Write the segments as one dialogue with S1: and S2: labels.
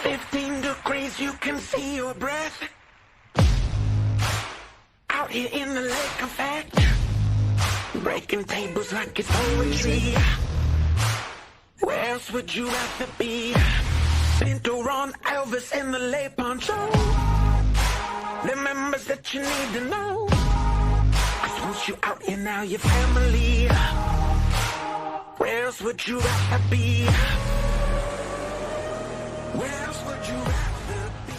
S1: 15 degrees, you can see your breath. Out here in the lake effect, breaking tables like it's poetry. Where else would you rather be? Pinto Ron, Elvis in the lay poncho. The members that you need to know. 'Cause once you out here now, your family. Where else would you rather be? Where else would you rather be?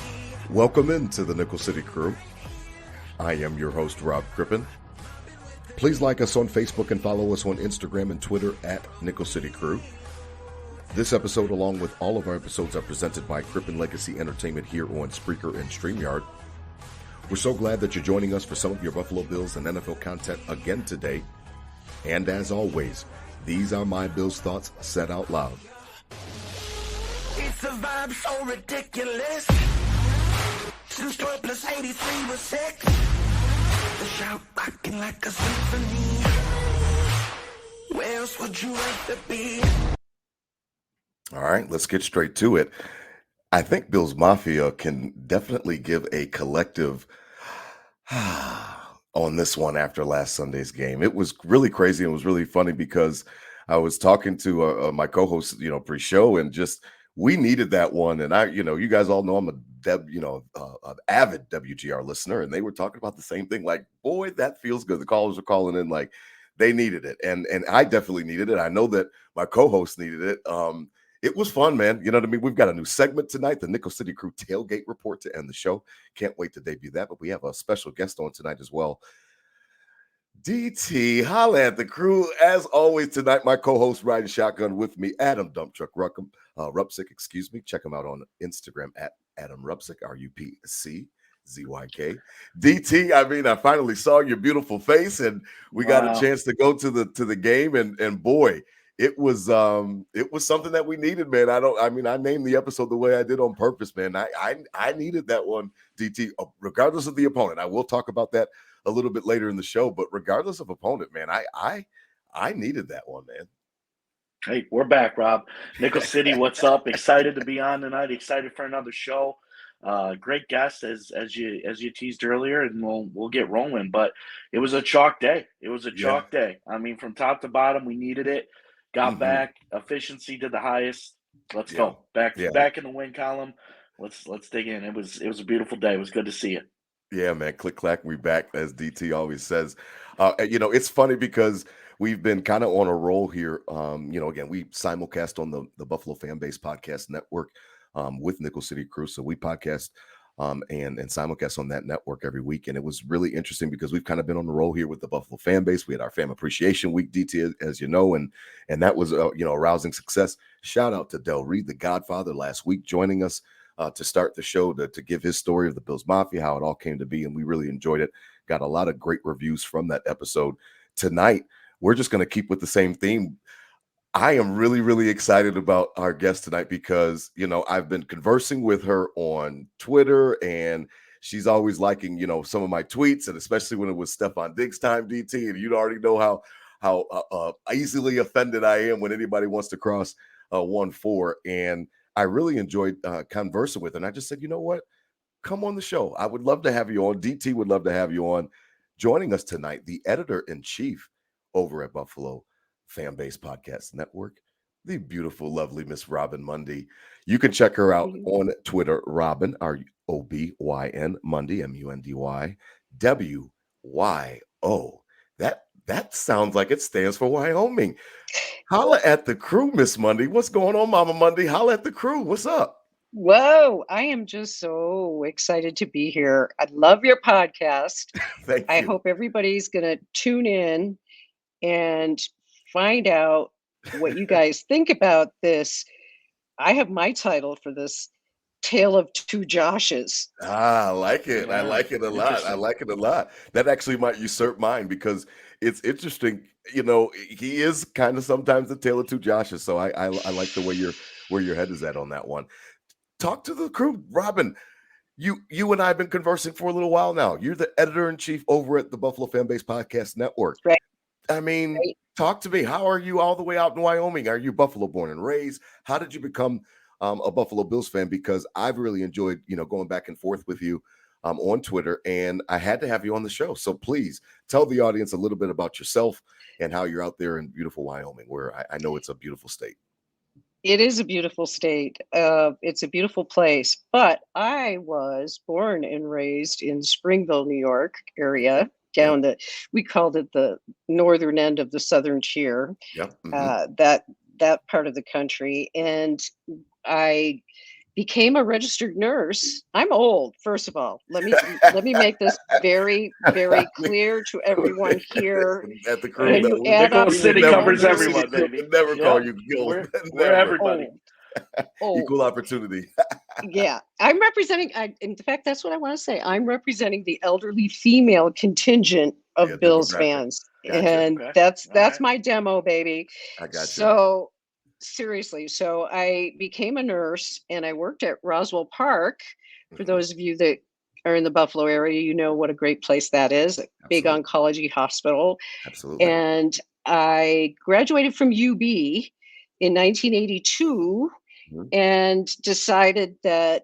S2: Welcome into the Nickel City Crew. I am your host, Rob Crippen. Please like us on Facebook and follow us on Instagram and Twitter at Nickel City Crew. This episode, along with all of our episodes, are presented by Crippen Legacy Entertainment here on Spreaker and StreamYard. We're so glad that you're joining us for some of your Buffalo Bills and NFL content again today. And as always, these are my Bills thoughts said out loud.
S1: It's a vibe so ridiculous. Since 12 plus 83 was 6. The shout rocking like a symphony. Where else would you rather be?
S2: All right, let's get straight to it. I think Bills Mafia can definitely give a collective on this one after last Sunday's game. It was really crazy and it was really funny because I was talking to my co-host, pre-show, and just we needed that one. And you guys all know I'm an avid WGR listener, and they were talking about the same thing. Like, boy, that feels good. The callers were calling in like they needed it, and I definitely needed it. I know that my co-host needed it. It was fun, man. You know what I mean? We've got a new segment tonight, the Nickel City Crew Tailgate Report to end the show. Can't wait to debut that, but we have a special guest on tonight as well. DT, holla at the crew. As always tonight, my co-host riding shotgun with me, Adam Dump Truck Rupsick, Check him out on Instagram at Adam Rupsick, RUPCZYK. DT, I finally saw your beautiful face, and we got a chance to go to the game, and boy, it was something that we needed, man. I named the episode the way I did on purpose, man. I needed that one, DT, regardless of the opponent. I will talk about that a little bit later in the show, but regardless of opponent, man, I needed that one, man.
S3: Hey, we're back, Rob. Nickel City, what's up? Excited to be on tonight. Excited for another show. Great guest as you teased earlier, and we'll get rolling. But it was a chalk day. It was a chalk day. From top to bottom, we needed it. Got back, efficiency to the highest. Let's go back in the win column. Let's dig in. It was a beautiful day. It was good to see it.
S2: Yeah, man. Click clack, we back, as DT always says. It's funny because we've been kind of on a roll here. Again, we simulcast on the BuffaloFAMBase Podcast Network with Nickel City Crew. So we podcast and simulcast on that network every week. And it was really interesting because we've kind of been on the roll here with the Buffalo Fan Base. We had our Fan Appreciation Week, DT, as you know, and that was a rousing success. Shout out to Del Reed, the Godfather, last week joining us to start the show to give his story of the Bills Mafia, how it all came to be, and we really enjoyed it. Got a lot of great reviews from that episode. Tonight, we're just going to keep with the same theme. I am really, really excited about our guest tonight because, I've been conversing with her on Twitter, and she's always liking, some of my tweets, and especially when it was Stefon Diggs time, DT, and you already know how easily offended I am when anybody wants to cross 1-4, and I really enjoyed conversing with her, and I just said, you know what? Come on the show. I would love to have you on. DT would love to have you on. Joining us tonight, the editor-in-chief over at BuffaloFAMBase Podcast Network, the beautiful, lovely Miss Robyn Mundy. You can check her out on Twitter, Robyn, ROBYN, Mundy, MUNDY, WYO. That sounds like it stands for Wyoming. Holla at the crew, Miss Mundy. What's going on, Mama Mundy? Holla at the crew. What's up?
S4: Whoa, I am just so excited to be here. I love your podcast.
S2: Thank you.
S4: I hope everybody's going to tune in and find out what you guys think about this. I have my title for this, Tale of Two Joshes.
S2: I like it. Yeah, I like it a lot. I like it a lot. That actually might usurp mine because it's interesting. He is kind of sometimes the tale of two Joshes. So I like the way your head is at on that one. Talk to the crew, Robyn. You and I have been conversing for a little while now. You're the editor-in-chief over at the BuffaloFAMBase Podcast Network.
S4: Right.
S2: Talk to me. How are you all the way out in Wyoming? Are you Buffalo born and raised? How did you become a Buffalo Bills fan, because I've really enjoyed, going back and forth with you on Twitter, and I had to have you on the show. So please tell the audience a little bit about yourself and how you're out there in beautiful Wyoming, where I know it's a beautiful state.
S4: It is a beautiful state. It's a beautiful place. But I was born and raised in Springville, New York area, down we called it the northern end of the Southern Tier.
S2: Yep.
S4: That part of the country. And I became a registered nurse. I'm old, first of all. Let me make this very, very clear to everyone here.
S2: At the crew,
S3: Nickel City covers everyone, baby.
S2: Never call you Gil.
S3: We're everybody.
S2: Equal opportunity.
S4: Yeah, I'm representing. In fact, that's what I want to say. I'm representing the elderly female contingent of Bills fans, and that's my demo, baby.
S2: I got you.
S4: So seriously, I became a nurse, and I worked at Roswell Park. For those of you that are in the Buffalo area, you know what a great place that is. Big oncology hospital.
S2: Absolutely.
S4: And I graduated from UB in 1982. And decided that,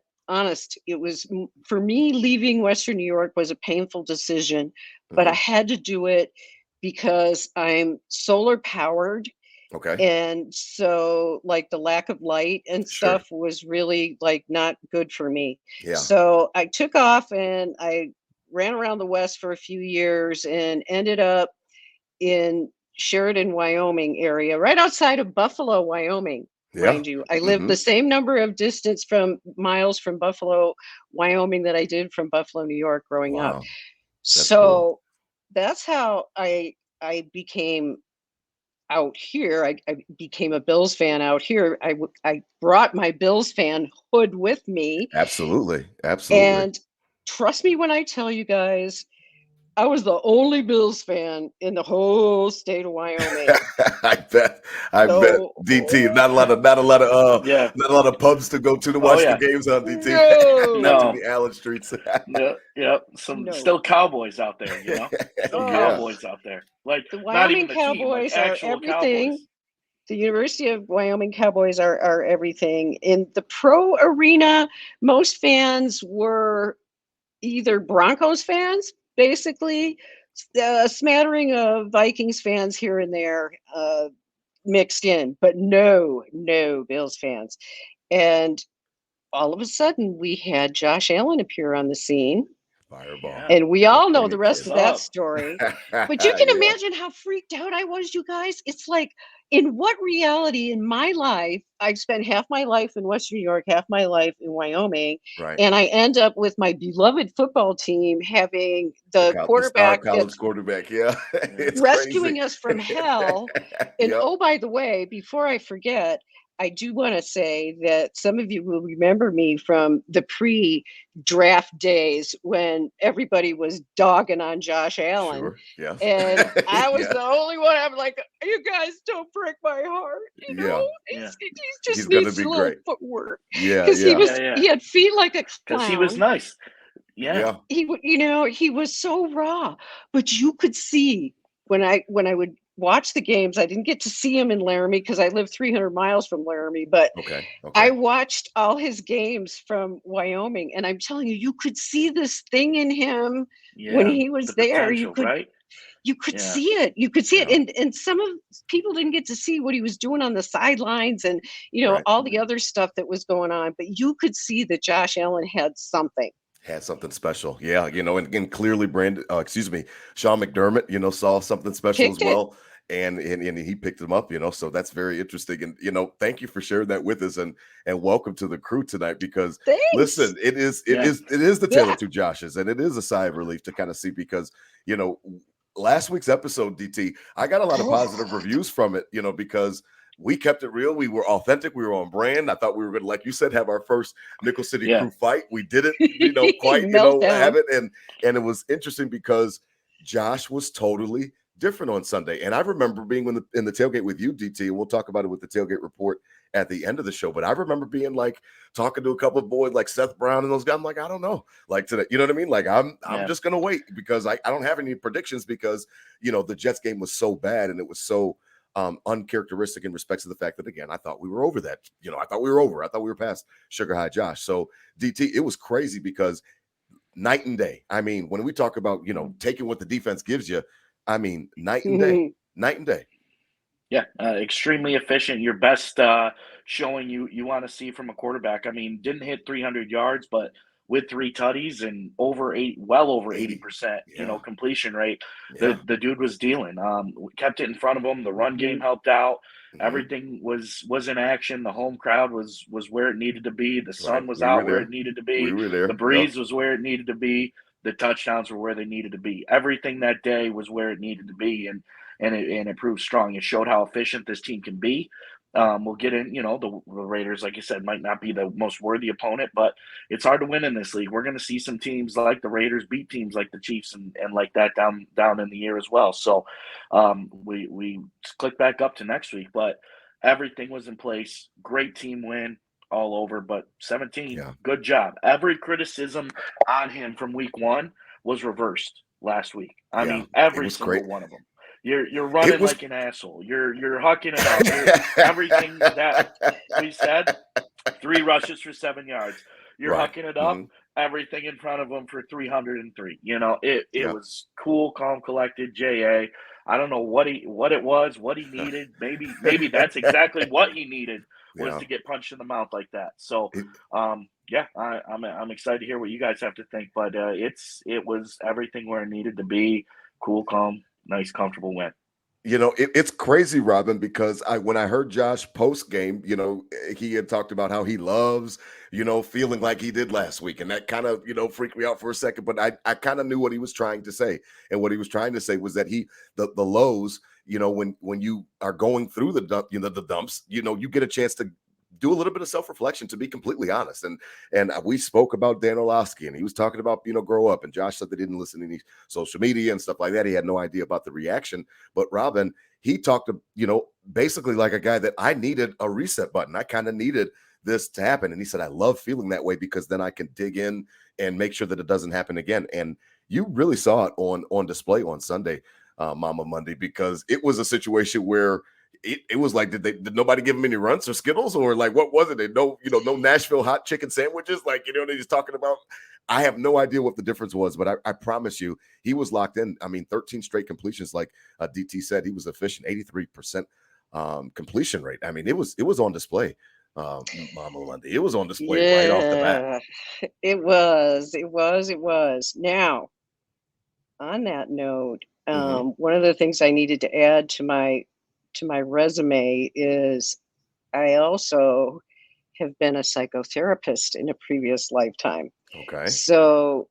S4: it was, for me, leaving Western New York was a painful decision, but I had to do it because I'm solar powered.
S2: Okay.
S4: And so like the lack of light and stuff was really like not good for me. Yeah. So I took off and I ran around the West for a few years and ended up in Sheridan, Wyoming area, right outside of Buffalo, Wyoming. Mind you, I lived the same number of miles from Buffalo, Wyoming that I did from Buffalo, New York growing up. So that's how I became out here. I became a Bills fan out here. I brought my Bills fan hood with me.
S2: Absolutely.
S4: And trust me when I tell you guys, I was the only Bills fan in the whole state of Wyoming.
S2: I bet. DT. Not a lot of pubs to go to watch the games on DT. Not too many Allen streets.
S3: Still Cowboys out there, Still Cowboys out there. Like
S4: the Wyoming Cowboys are everything. Cowboys. The University of Wyoming Cowboys are everything. In the pro arena, most fans were either Broncos fans, basically, a smattering of Vikings fans here and there mixed in, but no Bills fans. And all of a sudden, we had Josh Allen appear on the scene.
S2: Fireball.
S4: And we all know the rest of that story. But you can imagine how freaked out I was, you guys. It's like, in what reality in my life, I've spent half my life in Western New York, half my life in Wyoming, and I end up with my beloved football team having the quarterback,
S2: college quarterback,
S4: rescuing us from hell. And oh, by the way, before I forget, I do want to say that some of you will remember me from the pre-draft days when everybody was dogging on Josh Allen.
S2: Sure. Yeah.
S4: And I was the only one. I'm like, you guys don't break my heart. You know, he just needs a little footwork.
S2: Yeah.
S4: Because he had feet like a clown.
S3: Because he was nice. Yeah.
S4: He was so raw, but you could see when I would watch the games. I didn't get to see him in Laramie because I live 300 miles from Laramie, but I watched all his games from Wyoming, and I'm telling you, you could see this thing in him when he was there. You could see it. You could see it. And some of people didn't get to see what he was doing on the sidelines and, all the other stuff that was going on, but you could see that Josh Allen had something.
S2: Had something special. Yeah. And clearly Sean McDermott, saw something special as well. And he picked him up, so that's very interesting. And, thank you for sharing that with us and welcome to the crew tonight, because listen, it is the tale of two Joshes, and it is a sigh of relief to kind of see, because, last week's episode, DT, I got a lot of positive reviews from it, because we kept it real. We were authentic. We were on brand. I thought we were going to, like you said, have our first Nickel City crew fight. We didn't, quite, have it. And it was interesting because Josh was totally different on Sunday. And I remember being in the tailgate with you, DT, and we'll talk about it with the tailgate report at the end of the show. But I remember being like talking to a couple of boys like Seth Brown and those guys. I'm like, I don't know. Like today, you know what I mean? Like I'm just gonna wait because I don't have any predictions because the Jets game was so bad and it was so uncharacteristic in respects to the fact that, again, I thought we were over that. I thought we were over. I thought we were past Sugar High Josh. So DT, it was crazy because night and day. I mean, when we talk about, taking what the defense gives you, I mean, night and day, night and day.
S3: Yeah, extremely efficient. Your best showing you want to see from a quarterback. I mean, didn't hit 300 yards, but with 3 tutties and well over 80%, completion rate.
S2: Yeah.
S3: The dude was dealing. We kept it in front of him. The run game helped out. Everything was in action. The home crowd was where it needed to be. The sun was out where it needed to be.
S2: We were there.
S3: The breeze was where it needed to be. The touchdowns were where they needed to be. Everything that day was where it needed to be, and it proved strong. It showed how efficient this team can be. We'll get in, the Raiders, like you said, might not be the most worthy opponent, but it's hard to win in this league. We're going to see some teams like the Raiders beat teams like the Chiefs and like that down in the year as well. So we click back up to next week, but everything was in place. Great team win all over, but 17, good job. Every criticism on him from week 1 was reversed last week. I mean, every single one of them. You're running like an asshole. You're hucking it out. Everything that we said, 3 rushes for 7 yards. You're hucking it up. Everything in front of him for 303. It was cool, calm, collected. JA. I don't know what it was, what he needed. Maybe that's exactly what he needed was to get punched in the mouth like that. So, I'm excited to hear what you guys have to think. But it was everything where it needed to be. Cool, calm. Nice, comfortable win.
S2: It's crazy, Robyn, because when I heard Josh post game, he had talked about how he loves, feeling like he did last week. And that kind of, freaked me out for a second. But I kind of knew what he was trying to say. And what he was trying to say was that the lows, when you are going through the dumps, you get a chance to do a little bit of self-reflection, to be completely honest. And we spoke about Dan Orlovsky, and he was talking about, grow up. And Josh said they didn't listen to any social media and stuff like that. He had no idea about the reaction. But Robyn, he talked to, basically like a guy that I needed a reset button. I kind of needed this to happen. And he said, I love feeling that way because then I can dig in and make sure that it doesn't happen again. And you really saw it on display on Sunday, Mama Mundy, because it was a situation where it was like, did nobody give him any runs or Skittles, or like, what was it? No Nashville hot chicken sandwiches. Like, they're just talking about, I have no idea what the difference was, but I promise you, he was locked in. I mean, 13 straight completions. Like DT said, he was efficient, 83% completion rate. I mean, it was on display. Mama Mundy, it was on display right off the bat.
S4: It was. Now, on that note, one of the things I needed to add to my resume is I also have been a psychotherapist in a previous lifetime.
S2: Okay.
S4: So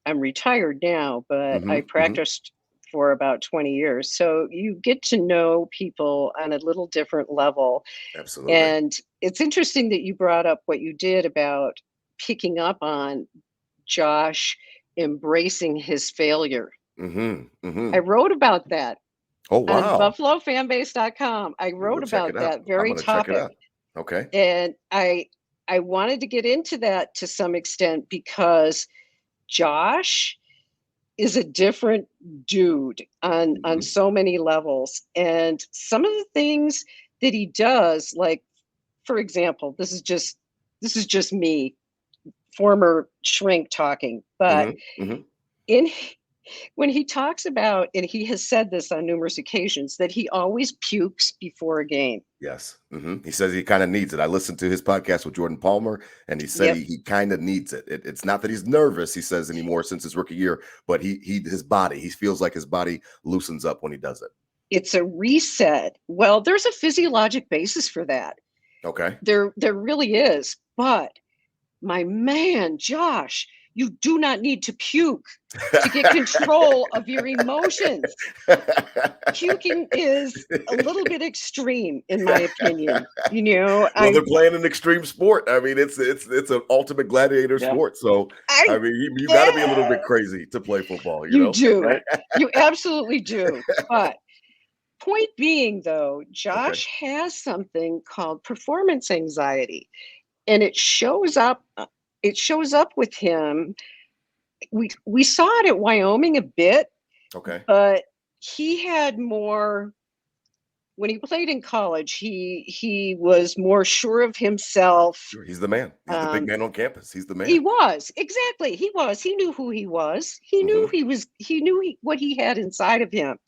S4: I'm retired now, but I practiced for about 20 years. So you get to know people on a little different level.
S2: Absolutely.
S4: And it's interesting that you brought up what you did about picking up on Josh embracing his failure. I wrote about that.
S2: Oh, wow.
S4: On BuffaloFAMBase.com. I wrote about that very topic.
S2: Okay.
S4: And I wanted to get into that to some extent because Josh is a different dude on so many levels. And some of the things that he does, like, for example, this is just me, former shrink talking, but when he talks about, and he has said this on numerous occasions, that he always pukes before a game.
S2: Yes. He says he kind of needs it. I listened to his podcast with Jordan Palmer, and he said he kind of needs it. It's not that he's nervous, he says, anymore since his rookie year, but he feels like his body loosens up when he does it.
S4: It's a reset. Well, there's a physiologic basis for that.
S2: Okay.
S4: There really is. But my man, Josh, you do not need to puke to get control of your emotions. Puking is a little bit extreme, in my opinion.
S2: Well, they're playing an extreme sport. I mean, it's an ultimate gladiator sport. So I mean, you got to be a little bit crazy to play football. You know?
S4: Do. Right? You absolutely do. But point being, though, Josh has something called performance anxiety, and it shows up. It shows up with him. We saw it at Wyoming a bit.
S2: Okay.
S4: But he had more when he played in college, he was more sure of himself.
S2: Sure, he's the man. He's the big man on campus. He's the man.
S4: He was, exactly. He was. He knew who he was. He knew what he had inside of him.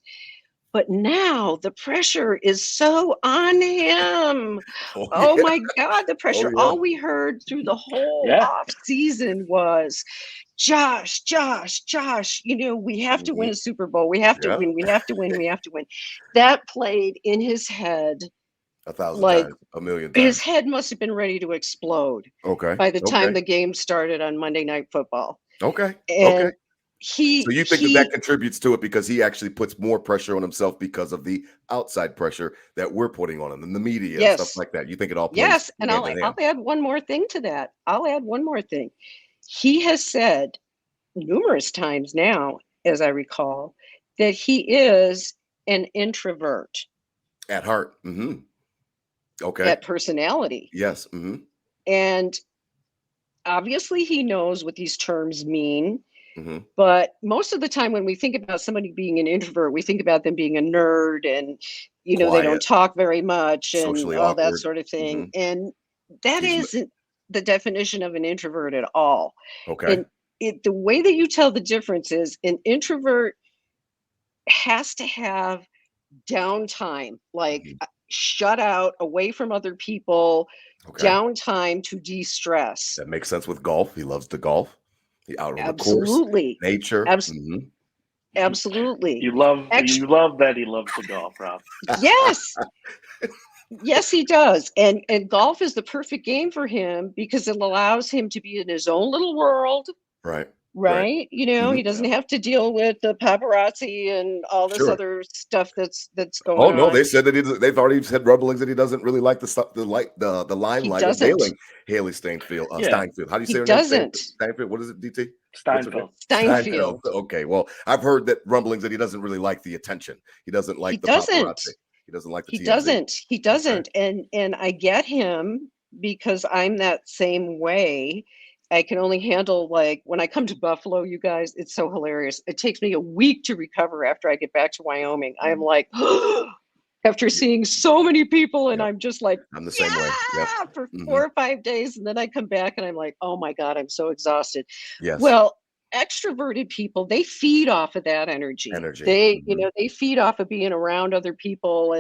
S4: But now the pressure is so on him. Oh
S2: yeah.
S4: my God, the pressure.
S2: yeah.
S4: All we heard through the whole off season was Josh, we have to win a Super Bowl. We have to win. We have to win. We have to win. That played in his head
S2: 1,000
S4: like
S2: times, a million times.
S4: his head must have been ready to explode by the time the game started on Monday Night Football.
S2: Okay.
S4: And
S2: so you think that contributes to it because he actually puts more pressure on himself because of the outside pressure that we're putting on him and the media and stuff like that. You think it all plays?
S4: Yes, and I'll add one more thing to that. He has said numerous times now, as I recall, that he is an introvert
S2: at heart. Mm-hmm. Okay.
S4: At personality.
S2: Yes. Mm-hmm.
S4: And obviously he knows what these terms mean.
S2: Mm-hmm.
S4: But most of the time when we think about somebody being an introvert, we think about them being a nerd and, quiet, they don't talk very much and
S2: socially
S4: all
S2: awkward.
S4: That sort of thing. Mm-hmm. And that isn't the definition of an introvert at all.
S2: Okay.
S4: And the way that you tell the difference is an introvert has to have downtime, like shut out, away from other people, downtime to de-stress.
S2: That makes sense with golf. He loves to golf. Out on
S4: Absolutely.
S2: The course, nature.
S4: Absolutely.
S3: You love that he loves to golf, Rob.
S4: Yes. Yes, he does. And golf is the perfect game for him because it allows him to be in his own little world.
S2: Right.
S4: He doesn't have to deal with the paparazzi and all this other stuff that's going on.
S2: Oh no, they said that they've already said rumblings that he doesn't really like the limelight of Haley Steinfeld. Steinfeld. How do you say her name? Steinfeld. What is it, DT?
S4: Steinfeld.
S2: Okay. Well, I've heard that rumblings that he doesn't really like the attention. He doesn't like the paparazzi. He doesn't like the TMZ.
S4: He doesn't. And I get him because I'm that same way. I can only handle, like, when I come to Buffalo, you guys, it's so hilarious. It takes me a week to recover after I get back to Wyoming. I'm like, after seeing so many people, and I'm just like,
S2: I'm the same way.
S4: For 4 or 5 days. And then I come back and I'm like, oh my God, I'm so exhausted.
S2: Yes.
S4: Well, extroverted people, they feed off of that energy. They, they feed off of being around other people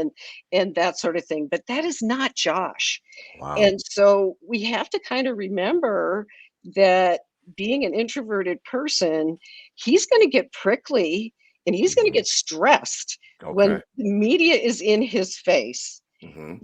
S4: and that sort of thing. But that is not Josh.
S2: Wow.
S4: And so we have to kind of remember that being an introverted person, he's going to get prickly and he's going to get stressed when the media is in his face.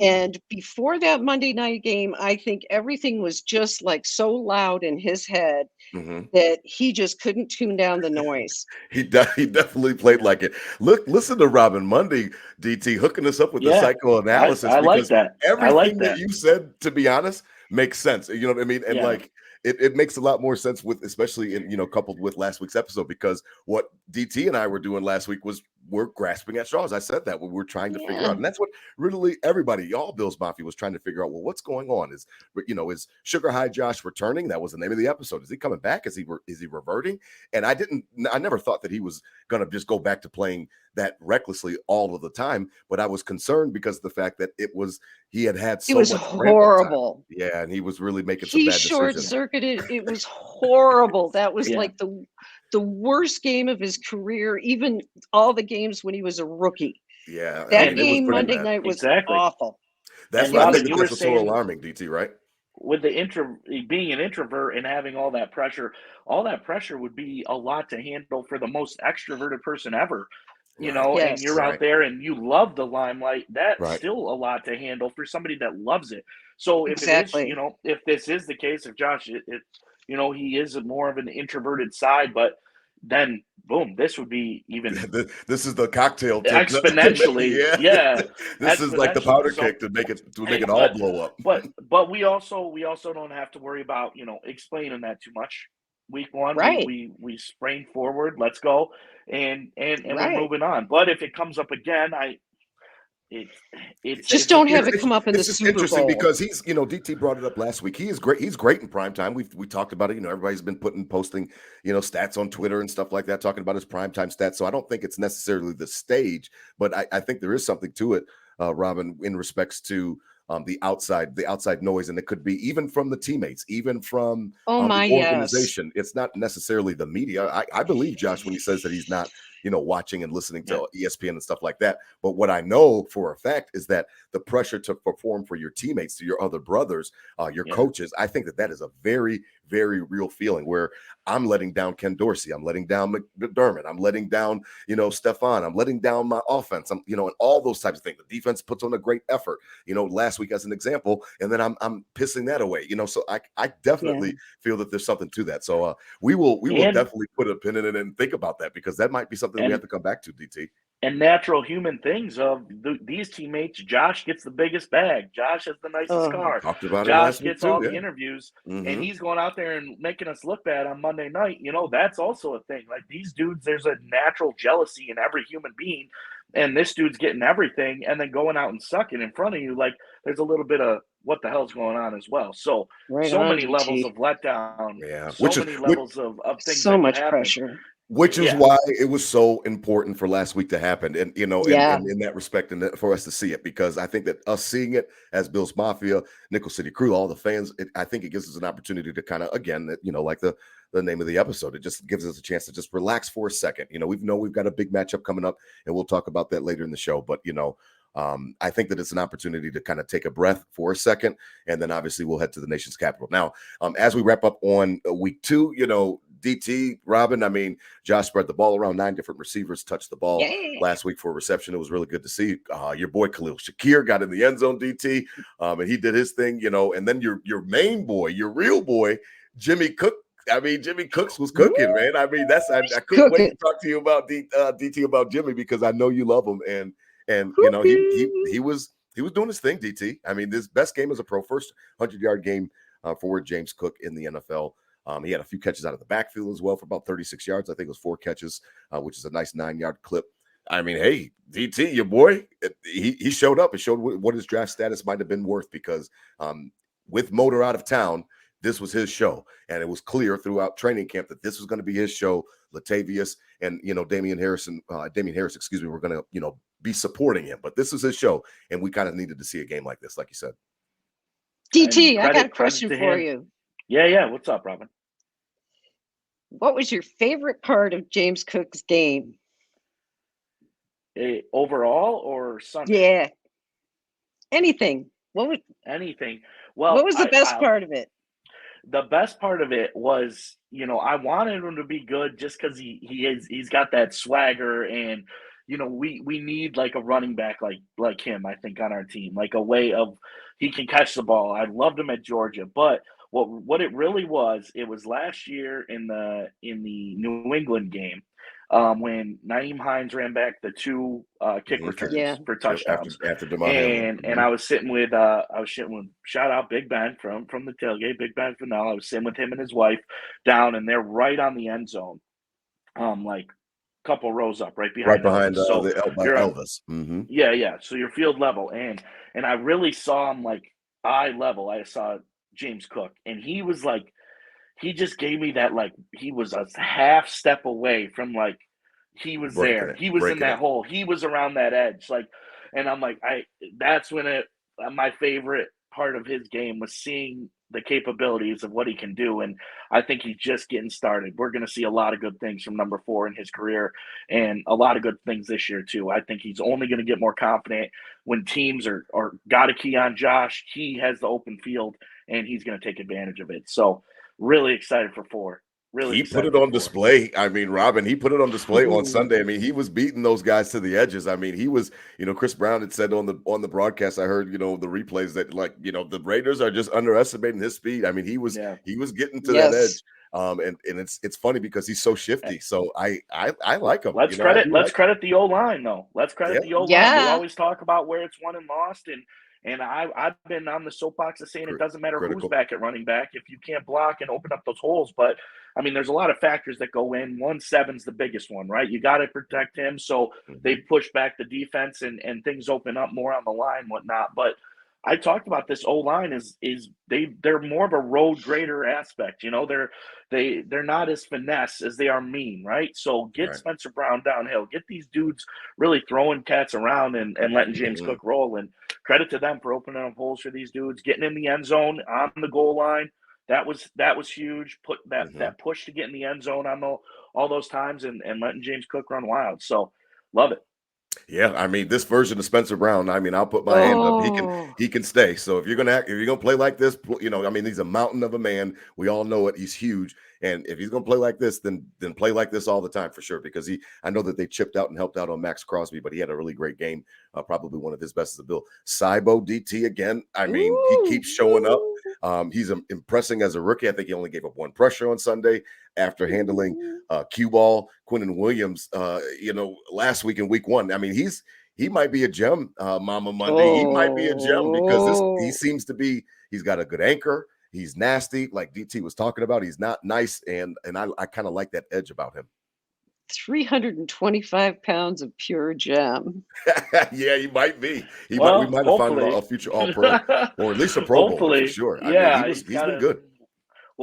S4: And before that Monday night game, I think everything was just like so loud in his head that he just couldn't tune down the noise.
S2: He definitely played like it. Listen to Robyn Mundy, DT, hooking us up with the psychoanalysis.
S3: I like that.
S2: Everything that you said, to be honest, makes sense. You know what I mean? And like, it makes a lot more sense with, especially in, coupled with last week's episode, because what DT and I were doing last week was we're grasping at straws. I said that when we're trying to figure out, and that's what really everybody, all Bills Mafia, was trying to figure out. Well, what's going on? Is Sugar High Josh returning? That was the name of the episode. Is he coming back? Is he reverting? And I never thought that he was going to just go back to playing that recklessly all of the time. But I was concerned because of the fact that he had so much. It was
S4: horrible.
S2: Yeah, and he was really making some bad decisions. He
S4: short-circuited. It was horrible. That was like the worst game of his career, even all the games when he was a rookie.
S2: Yeah.
S4: That game Monday night was awful.
S2: That's why I think it was so alarming, DT, right?
S3: With being an introvert and having all that pressure would be a lot to handle for the most extroverted person ever. And you're out there and you love the limelight. That's still a lot to handle for somebody that loves it. So if it is, if this is the case, if Josh, he is more of an introverted side, but then boom, this would be even.
S2: This is the cocktail
S3: exponentially.
S2: This is like the powder kick to make it all blow up.
S3: But we also don't have to worry about explaining that too much. Week one, we sprain forward. Let's go, and we're moving on. But if it comes up again,
S4: it's don't have it come up in the Super Bowl. It's
S2: interesting because he's, DT brought it up last week. He is great. He's great in primetime. We talked about it. Everybody's been posting, stats on Twitter and stuff like that, talking about his primetime stats. So I don't think it's necessarily the stage, but I think there is something to it. Robyn, in respects to the outside noise, and it could be even from the teammates, even from the
S4: yes.
S2: organization. It's not necessarily the media. I believe Josh when he says that he's not, watching and listening to ESPN and stuff like that. But what I know for a fact is that the pressure to perform for your teammates, to your other brothers, your coaches, I think that is a very, very real feeling where I'm letting down Ken Dorsey, I'm letting down McDermott, I'm letting down, Stefan, I'm letting down my offense, and all those types of things. The defense puts on a great effort, last week as an example, and then I'm pissing that away, so I definitely feel that there's something to that. So we will definitely put a pin in it and think about that, because that might be something we have to come back to, DT.
S3: And natural human things of these teammates. Josh gets the biggest bag. Josh has the nicest car.
S2: Talked about
S3: Josh
S2: it
S3: gets
S2: too,
S3: all the interviews, and he's going out there and making us look bad on Monday night. That's also a thing. Like, these dudes, there's a natural jealousy in every human being, and this dude's getting everything and then going out and sucking in front of you. Like, there's a little bit of what the hell's going on as well. So many levels of letdown.
S2: Yeah,
S3: levels of things.
S4: So much pressure.
S2: Which is why it was so important for last week to happen. And, in that respect, and for us to see it, because I think that us seeing it as Bills Mafia, Nickel City Crew, all the fans, I think it gives us an opportunity to kind of, again, like the name of the episode, it just gives us a chance to just relax for a second. We've got a big matchup coming up, and we'll talk about that later in the show. But, I think that it's an opportunity to kind of take a breath for a second, and then obviously we'll head to the nation's capital. Now, as we wrap up on week 2, DT, Robyn, I mean, Josh spread the ball around, 9 different receivers touched the ball last week for a reception. It was really good to see. Your boy Khalil Shakir got in the end zone, DT, and he did his thing, and then your main boy, your real boy, Jimmy Cook. I mean, Jimmy Cooks was cooking, man. I mean, I couldn't wait to talk to you about DT, about Jimmy, because I know you love him, and he was doing his thing, DT. I mean, this best game as a pro, first 100-yard game for James Cook in the NFL. He had a few catches out of the backfield as well for about 36 yards. I think it was 4 catches, which is a nice 9-yard clip. I mean, hey, DT, your boy, he showed up. It showed what his draft status might have been worth, because with Motor out of town, this was his show. And it was clear throughout training camp that this was going to be his show. Latavius and, Damian Harris, were going to, be supporting him. But this is his show, and we kind of needed to see a game like this, like you said.
S4: DT, I got a question for you.
S3: Yeah. What's up, Robyn?
S4: What was your favorite part of James Cook's game?
S3: Overall or Sunday?
S4: Yeah. Anything.
S3: Anything. Well,
S4: what was the best part of it?
S3: The best part of it was, I wanted him to be good just because he's got that swagger, and we need like a running back like him, I think, on our team, like a way of he can catch the ball. I loved him at Georgia, but what it really was, it was last year in the New England game, when Nyheim Hines ran back the 2 kick returns for touchdowns.
S2: After
S3: and I was sitting with shout out Big Ben from the tailgate, Big Ben Fennell. I was sitting with him and his wife down, and they're right on the end zone, like a couple rows up, right behind
S2: Elvis. Mm-hmm.
S3: Yeah. So you're field level, and I really saw him like eye level. I saw James Cook, and he was like, he just gave me that, like, he was a half step away from, like, he was there. He was in that hole. He was around that edge. Like, and I'm like, that's when my favorite part of his game was seeing the capabilities of what he can do. And I think he's just getting started. We're going to see a lot of good things from number 4 in his career, and a lot of good things this year too. I think he's only going to get more confident when teams are got a key on Josh. He has the open field, and he's going to take advantage of it. So really excited for 4. Really,
S2: he put it on display. I mean, Robyn, he put it on display on Sunday. I mean, he was beating those guys to the edges. I mean, he was, Chris Brown had said on the broadcast, I heard, the replays that, like, the Raiders are just underestimating his speed. I mean, he was getting to that edge. And it's funny because he's so shifty. So I like him.
S3: Let's credit the O-line though. Let's credit the O-line. We always talk about where it's won and lost, and I've been on the soapbox of saying it doesn't matter who's back at running back if you can't block and open up those holes. But I mean, there's a lot of factors that go in. 1-7's the biggest one, right? You got to protect him, so they push back the defense and things open up more on the line, whatnot. But I talked about this O-line is they're more of a road grader aspect. You know, they're not as finesse as they are mean, right? So get
S2: Right.
S3: Spencer Brown downhill. Get these dudes really throwing cats around and letting James Cook roll. And credit to them for opening up holes for these dudes, getting in the end zone on the goal line. That was huge. Put that push to get in the end zone on all those times and letting James Cook run wild. So love it.
S2: Yeah, I mean, this version of Spencer Brown, I mean, I'll put my hand up. He can stay. So if you're gonna play like this, you know, I mean, he's a mountain of a man. We all know it. He's huge. And if he's gonna play like this, then play like this all the time for sure. Because I know that they chipped out and helped out on Max Crosby, but he had a really great game. Probably one of his best as a Bill. Cybo DT again. I mean, he keeps showing up. He's impressing as a rookie. I think he only gave up one pressure on Sunday after handling cue ball. Quinnen Williams, last week in week 1. I mean, he might be a gem, Mama Mundy. He might be a gem because he seems to be. He's got a good anchor. He's nasty, like DT was talking about. He's not nice, and I kind of like that edge about him.
S4: 325 pounds of pure gem.
S2: Yeah, he might be. We might have found a future All-Pro or at least a Pro Bowl for sure.
S3: Yeah,
S2: I mean, he's been good.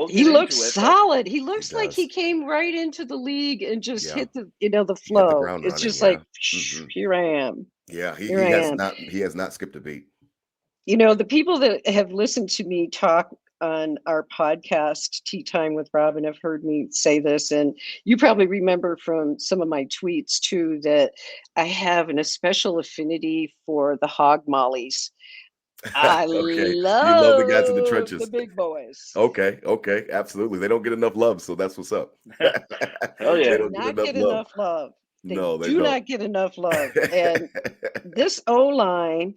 S4: He looks solid. He looks like he came right into the league and just hit the flow. It's just like, here I am.
S2: Yeah, he has not skipped a beat.
S4: You know, the people that have listened to me talk on our podcast, Tea Time with Robyn, have heard me say this, and you probably remember from some of my tweets too that I have a special affinity for the hog mollies. I love
S2: the guys in the trenches,
S4: the big boys.
S2: Okay, absolutely. They don't get enough love, so that's what's up.
S3: Oh yeah,
S4: they do not get enough love. They do not get enough love. And this O-line,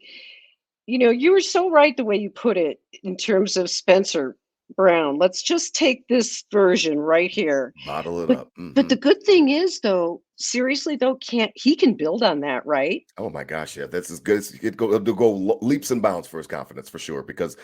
S4: you know, you were so right the way you put it in terms of Spencer Brown. Let's just take this version right here.
S2: Bottle it up.
S4: But the good thing is, though, seriously, though, he can build on that, right?
S2: Oh my gosh, yeah, that's as good as it'll go leaps and bounds for his confidence for sure. Because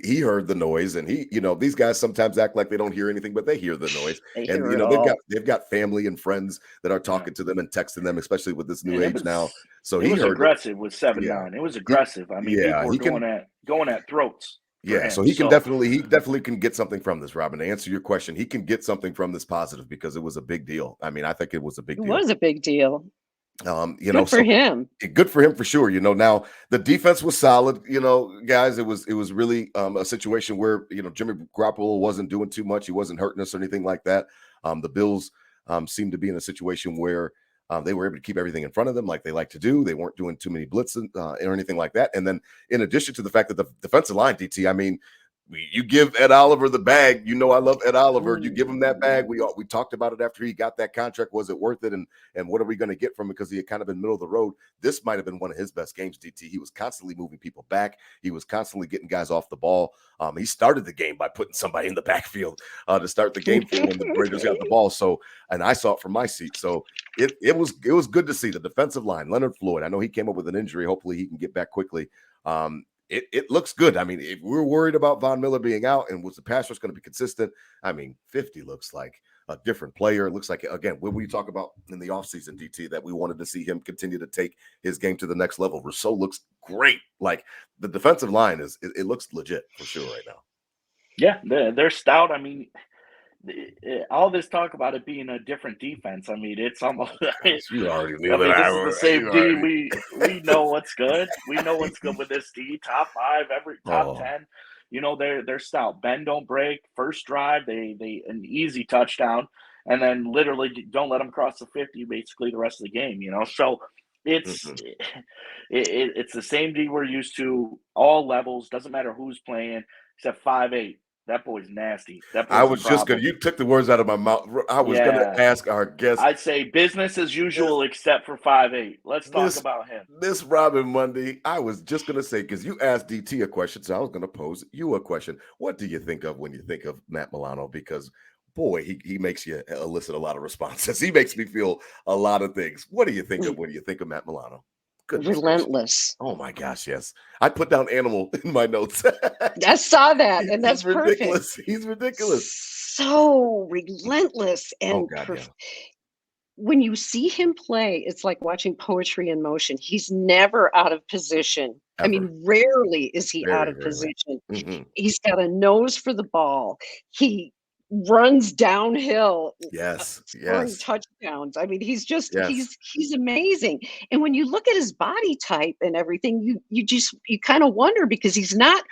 S2: he heard the noise, and these guys sometimes act like they don't hear anything, but they hear the noise. And they've got family and friends that are talking to them and texting them, especially with this new age now. So he was
S3: aggressive with 7-9. It was aggressive. I mean, people were going at throats.
S2: Yeah, so he definitely can get something from this, Robyn. To answer your question, he can get something from this positive because it was a big deal. I mean, I think it was a big deal.
S4: It was a big deal.
S2: Good
S4: for him.
S2: Good for him for sure. Now the defense was solid. Guys, it was really a situation where Jimmy Garoppolo wasn't doing too much. He wasn't hurting us or anything like that. The Bills seemed to be in a situation where they were able to keep everything in front of them like they like to do. They weren't doing too many blitzes or anything like that. And then in addition to the fact that the defensive line, DT, I mean, you give Ed Oliver the bag. I love Ed Oliver. You give him that bag. We talked about it after he got that contract. Was it worth it? And what are we going to get from it? Because he had kind of been middle of the road. This might have been one of his best games, DT. He was constantly moving people back. He was constantly getting guys off the ball. He started the game by putting somebody in the backfield to start the game for when the Raiders got the ball. So, and I saw it from my seat. So it was good to see the defensive line. Leonard Floyd, I know he came up with an injury. Hopefully he can get back quickly. It looks good. I mean, if we're worried about Von Miller being out and was the pass rush going to be consistent, I mean, 50 looks like a different player. It looks like, again, when we talk about in the offseason, DT, that we wanted to see him continue to take his game to the next level. Rousseau looks great. Like the defensive line it looks legit for sure right now.
S3: Yeah, they're stout. I mean, all this talk about it being a different defense, I mean, it's almost
S2: you already knew
S3: this is the same D. We know what's good. We know what's good with this D. Top 5, every top 10. They're stout. Bend don't break. First drive, they an easy touchdown, and then literally don't let them cross the 50 basically the rest of the game. So it's it's the same D we're used to, all levels. Doesn't matter who's playing, except 5'8". That boy's nasty.
S2: I was just going to, you took the words out of my mouth. I was going to ask our guest.
S3: I'd say business as usual, except for 5'8". Let's talk about him.
S2: This Robyn Mundy, I was just going to say, because you asked DT a question, so I was going to pose you a question. What do you think of when you think of Matt Milano? Because, boy, he makes you elicit a lot of responses. He makes me feel a lot of things. What do you think of when you think of Matt Milano?
S4: Goodness. Relentless.
S2: Oh my gosh, yes. I put down animal in my notes.
S4: I saw that, and that's
S2: ridiculous.
S4: Perfect.
S2: He's ridiculous.
S4: So relentless. And when you see him play, it's like watching poetry in motion. He's never out of position. I
S2: ever.
S4: mean, rarely is he out
S2: Very
S4: of
S2: rarely.
S4: position.
S2: Mhm.
S4: He's got a nose for the ball. He runs downhill,
S2: Yes,
S4: scoring
S2: yes,
S4: touchdowns. I mean,
S2: yes.
S4: he's amazing. And when you look at his body type and everything, you kind of wonder because he's not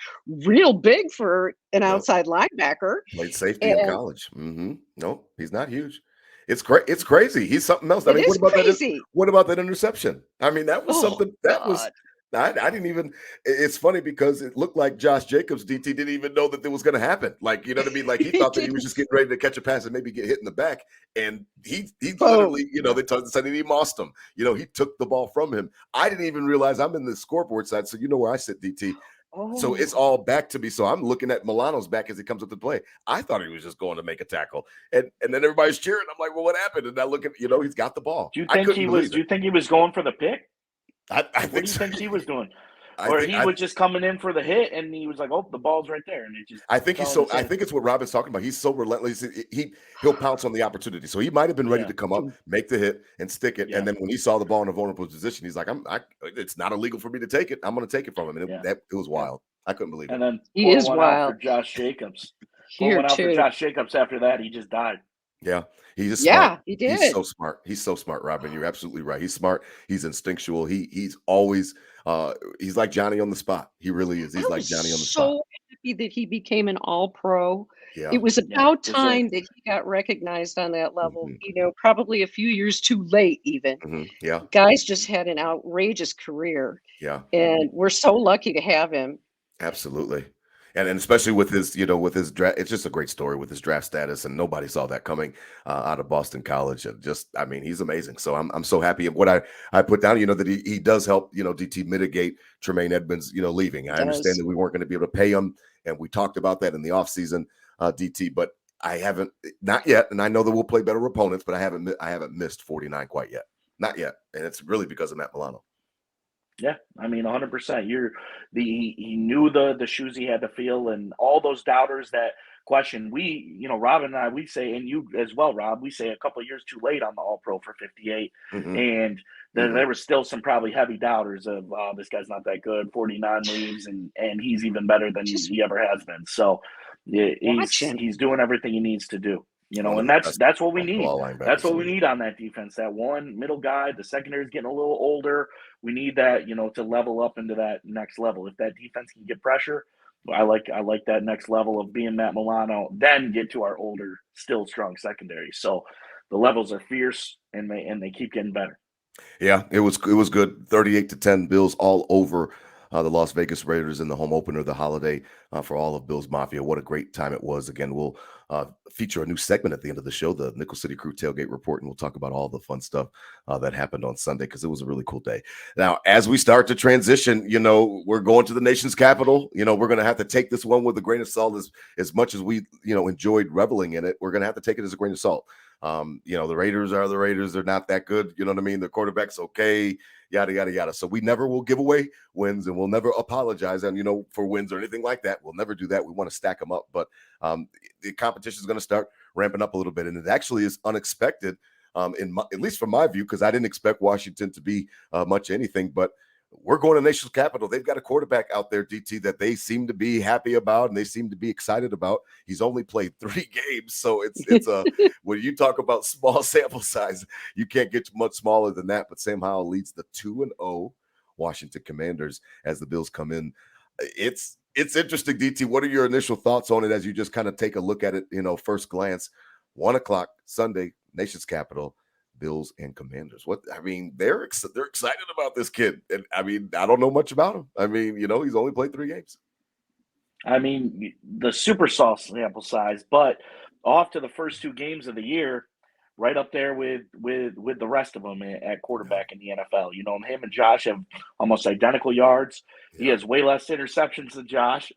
S4: real big for an
S2: No,
S4: outside linebacker.
S2: played safety in
S4: And
S2: college. No, he's not huge. It's crazy. He's something else. I
S4: it
S2: mean,
S4: is crazy.
S2: what about that interception? I mean, that was
S4: Oh
S2: something that was
S4: God.
S2: I didn't even it's funny because it looked like Josh Jacobs DT didn't even know that it was going to happen. Like, you know what I mean? Like he
S4: He
S2: thought that he was
S4: didn't.
S2: just getting ready to catch a pass and maybe get hit in the back. And he literally,
S4: Boom.
S2: they said he mossed him. He took the ball from him. I didn't even realize I'm in the scoreboard side. So you know where I sit, DT. So it's
S4: Oh.
S2: all back to me. So I'm looking at Milano's back as he comes up to play. I thought he was just going to make a tackle. And then everybody's cheering. I'm like, well, what happened? And I look at, he's got the ball.
S3: Do you
S2: I
S3: think
S2: couldn't
S3: he
S2: believe
S3: was?
S2: it.
S3: Do you think he was going for the pick?
S2: I
S3: What do
S2: think
S3: you
S2: so.
S3: think he was doing?
S2: I
S3: Or
S2: think
S3: he was just coming in for the hit, and he was like, "Oh, the ball's right there," and it just.
S2: I think he's
S3: fell in
S2: so.
S3: his
S2: I
S3: head.
S2: think it's what Robin's talking about. He's so relentless. He'll pounce on the opportunity. So he might have been ready
S3: Yeah.
S2: to come up, make the hit, and stick it.
S3: Yeah.
S2: And then when he saw the ball in a vulnerable position, he's like, it's not illegal for me to take it. I'm going to take it from him." And
S3: Yeah.
S2: it was wild. I couldn't believe it.
S3: And then
S4: He
S3: pour
S4: is
S3: one out for
S4: wild.
S3: Josh Jacobs. Pour
S4: Here
S3: one out for
S4: too.
S3: Josh Jacobs. After that, he just died.
S2: Yeah, he's just
S4: Yeah,
S2: smart.
S4: he
S2: He's
S4: did.
S2: so smart. He's so smart, Robyn. You're absolutely right. He's smart. He's instinctual. He's always he's like Johnny on the spot. He really is. He's
S4: I
S2: like
S4: was
S2: Johnny on the spot.
S4: so happy that he became an all-pro.
S2: Yeah.
S4: It was
S3: Yeah,
S4: about
S3: deserved.
S4: time that he got recognized on that level,
S2: Mhm.
S4: probably a few years too late even.
S2: Yeah.
S4: Guy's just had an outrageous career,
S2: Yeah.
S4: and we're so lucky to have him.
S2: Absolutely. And especially with his draft, it's just a great story with his draft status, and nobody saw that coming out of Boston College. And I mean, he's amazing. So I'm so happy. And what I put down, that he does help, DT mitigate Tremaine Edmonds, leaving. I understand that we weren't going to be able to pay him, and we talked about that in the offseason, DT. But I haven't, not yet, and I know that we'll play better opponents, but I haven't missed 49 quite yet, not yet, and it's really because of Matt Milano.
S3: Yeah, I mean, 100%. He knew the shoes he had to fill, and all those doubters that question. Robyn and I, we say, and you as well, Rob, we say a couple of years too late on the All Pro for 58, and there were still some probably heavy doubters of, oh, this guy's not that good. 49 leaves, and he's even better than he ever has been. So he's doing everything he needs to do. And that's what we need. That's what we need on that defense. That one middle guy, the secondary is getting a little older. We need that, to level up into that next level. If that defense can get pressure, I like that next level of being Matt Milano, then get to our older, still strong secondary. So the levels are fierce, and they keep getting better.
S2: Yeah, it was good. 38-10 Bills all over the Las Vegas Raiders in the home opener, the holiday for all of Bills Mafia. What a great time it was. Again, we'll feature a new segment at the end of the show, the Nickel City Crew Tailgate Report, and we'll talk about all the fun stuff that happened on Sunday because it was a really cool day. Now, as we start to transition, we're going to the nation's capital. We're going to have to take this one with a grain of salt as much as we, enjoyed reveling in it. We're going to have to take it as a grain of salt. The Raiders are the Raiders. They're not that good. You know what I mean? The quarterback's okay, yada, yada, yada. So we never will give away wins, and we'll never apologize for wins or anything like that. We'll never do that. We want to stack them up. But the competition is going to start ramping up a little bit. And it actually is unexpected, at least from my view, because I didn't expect Washington to be much anything. But we're going to nation's capital. They've got a quarterback out there, DT, that they seem to be happy about and they seem to be excited about. He's only played 3 games. So it's when you talk about small sample size, you can't get much smaller than that. But Sam Howell leads the 2-0 Washington Commanders as the Bills come in. It's interesting, DT. What are your initial thoughts on it as you just kind of take a look at it, first glance? 1:00 Sunday, nation's capital. Bills and Commanders. They're excited about this kid. And I don't know much about him. He's only played 3 games.
S3: The super small sample size, but off to the first 2 games of the year, right up there with the rest of them at quarterback in the NFL. Him and Josh have almost identical yards. Yeah. He has way less interceptions than Josh.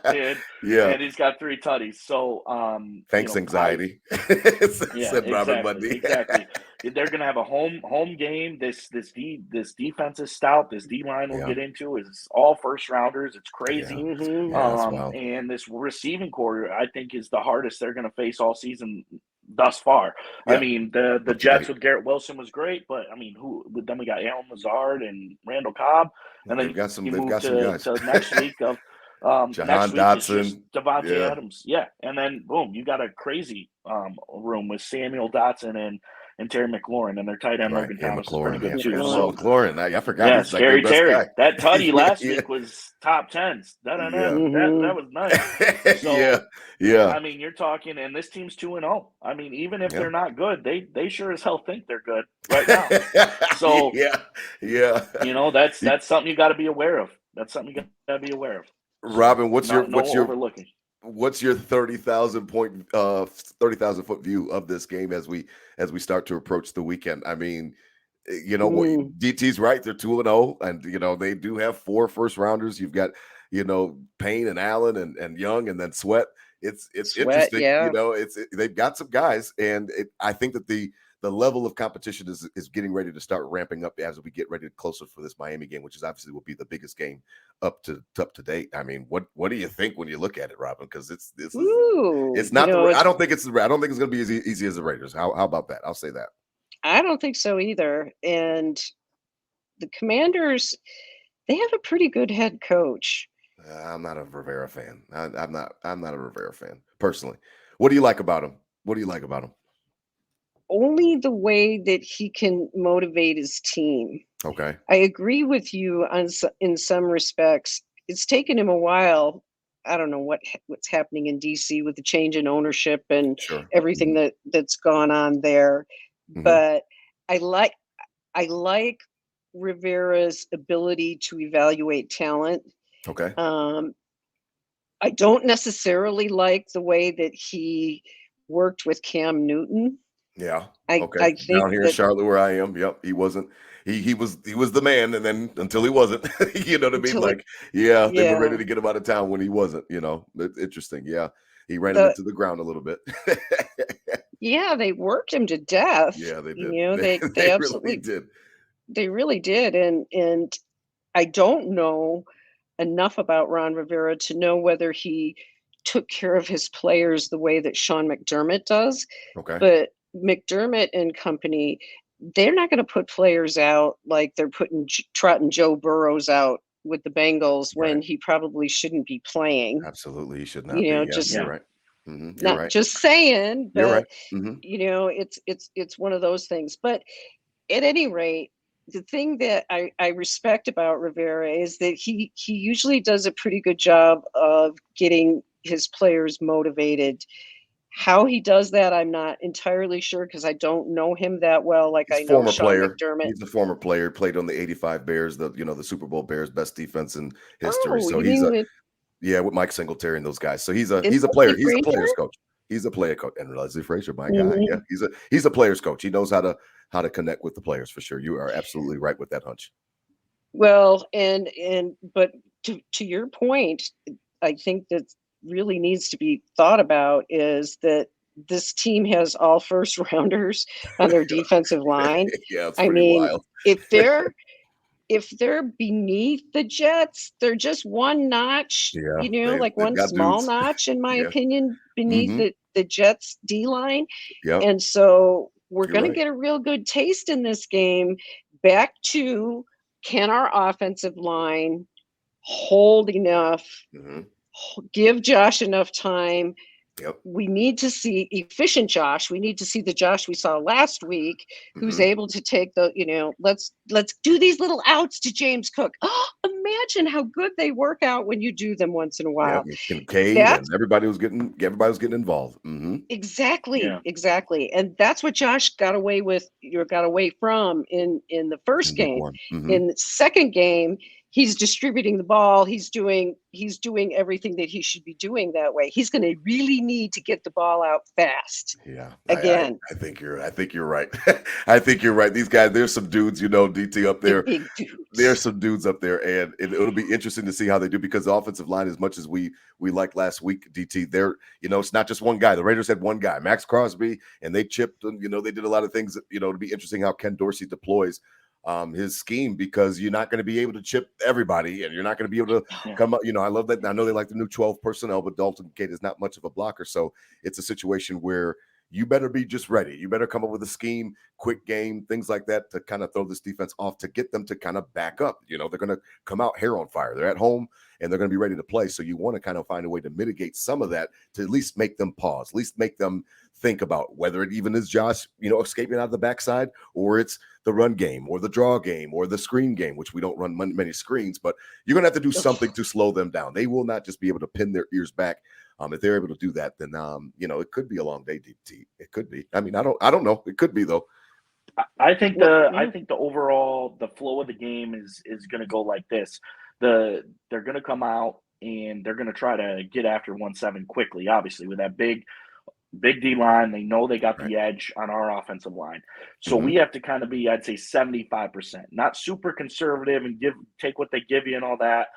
S3: And he's got 3 tutties. So
S2: thanks, anxiety. Said Robyn Mundy.
S3: Exactly. They're gonna have a home game. This defense is stout. This D line we'll get into is all first rounders. It's crazy.
S2: Yeah.
S3: And this receiving core, I think, is the hardest they're gonna face all season thus far.
S2: Yeah.
S3: I mean, the Jets with Garrett Wilson was great, but I mean, then we got Alan Lazard and Randall Cobb, and then you move to next week of next week is just Devontae Adams, and then boom, you got a crazy room with Samuel Dotson and Terry McLaurin, and their tight end Logan Thomas is pretty good too. So
S2: McLaurin, I forgot.
S3: Yeah,
S2: he's
S3: Scary
S2: like
S3: Terry.
S2: guy.
S3: That tutty last week was top 10s. That was nice. So, I mean, you're talking, and this team's 2-0. I mean, even if they're not good, they sure as hell think they're good right now. So you know, that's something you got to be aware of. That's something you got to be aware of.
S2: Robyn, what's your
S3: overlooking?
S2: What's your 30,000 foot view of this game as we start to approach the weekend? I mean, you know, DT's right. They're 2-0, and you know they do have 4 first rounders. You've got, you know, Payne and Allen and Young, and then Sweat. It's interesting. You know, they've got some guys, and I think that the level of competition is getting ready to start ramping up as we get ready closer for this Miami game, which is obviously will be the biggest game up to date. I mean, what do you think when you look at it, Robyn? Because it's not. I don't think it's going to be as easy as the Raiders. How about that? I'll say that.
S4: I don't think so either. And the Commanders, they have a pretty good head coach.
S2: I'm not a Rivera fan. I'm not a Rivera fan personally. What do you like about him?
S4: Only the way that he can motivate his team.
S2: Okay.
S4: I agree with you in some respects. It's taken him a while. I don't know what's happening in DC with the change in ownership and everything that's gone on there. But I like Rivera's ability to evaluate talent.
S2: Okay.
S4: I don't necessarily like the way that he worked with Cam Newton.
S2: Yeah.
S4: I think
S2: down here in Charlotte where I am. Yep. He wasn't. He was the man, and then until he wasn't, you know what I mean? Like, they were ready to get him out of town when he wasn't. You know, it's interesting. Yeah, he ran him into the ground a little bit.
S4: Yeah, they worked him to death.
S2: Yeah, they did.
S4: You know, they absolutely
S2: really did.
S4: They really did, and I don't know enough about Ron Rivera to know whether he took care of his players the way that Sean McDermott does.
S2: Okay,
S4: but McDermott and company, they're not going to put players out like they're trotting Joe Burrows out with the Bengals when he probably shouldn't be playing.
S2: Absolutely, he should not.
S4: You know,
S2: you're right. You're
S4: not
S2: right.
S4: just saying, but
S2: you're right.
S4: You know, it's one of those things. But at any rate, the thing that I respect about Rivera is that he usually does a pretty good job of getting his players motivated. How he does that, I'm not entirely sure because I don't know him that well. Like I know Sean McDermott.
S2: He's a former player, played on the '85 Bears, the Super Bowl Bears, best defense in history.
S4: Oh,
S2: so
S4: he's
S2: with Mike Singletary and those guys. So he's a player. He's a player's coach. He's a player coach. And Leslie Frazier, my guy. Yeah, he's a player's coach. He knows how to connect with the players for sure. You are absolutely right with that hunch.
S4: Well, but to your point, I think that really needs to be thought about is that this team has all first rounders on their defensive line.
S2: Yeah, it's pretty wild.
S4: if they're beneath the Jets, they're just one notch, like one small notch, in my opinion, beneath the Jets D line.
S2: Yep.
S4: And so we're going to get a real good taste in this game. Back to, can our offensive line hold enough? Give Josh enough time.
S2: Yep.
S4: We need to see efficient Josh. We need to see the Josh we saw last week, who's able to take let's do these little outs to James Cook. Oh, imagine how good they work out when you do them once in a while.
S2: Kincaid and everybody was getting involved.
S4: Exactly. And that's what Josh got away from in the first game. In the second game, he's distributing the ball. He's doing everything that he should be doing that way. He's going to really need to get the ball out fast.
S2: Yeah.
S4: Again,
S2: I think you're right. I think you're right. These guys, there's some dudes, DT up there.
S4: Big dudes.
S2: There's some dudes up there, and it'll be interesting to see how they do because the offensive line, as much as we liked last week, DT, it's not just one guy. The Raiders had one guy, Max Crosby, and they chipped, and they did a lot of things. It'll be interesting how Ken Dorsey deploys his scheme because you're not going to be able to chip everybody and you're not going to be able to come up. I love that. I know they like the new 12 personnel, but Dalton Gate is not much of a blocker. So it's a situation where, you better be just ready. You better come up with a scheme, quick game, things like that to kind of throw this defense off, to get them to kind of back up. They're going to come out hair on fire. They're at home and they're going to be ready to play. So you want to kind of find a way to mitigate some of that, to at least make them pause, at least make them think about whether it even is Josh, escaping out of the backside, or it's the run game or the draw game or the screen game, which we don't run many screens, but you're going to have to do something to slow them down. They will not just be able to pin their ears back. If they're able to do that, then, it could be a long day, DT. It could be. I mean, I don't know. It could be, though.
S3: I think the overall, the flow of the game is going to go like this. They're going to come out and they're going to try to get after 1-7 quickly, obviously, with that big D line. They know they got the edge on our offensive line. So we have to kind of be, I'd say, 75%, not super conservative and take what they give you and all that.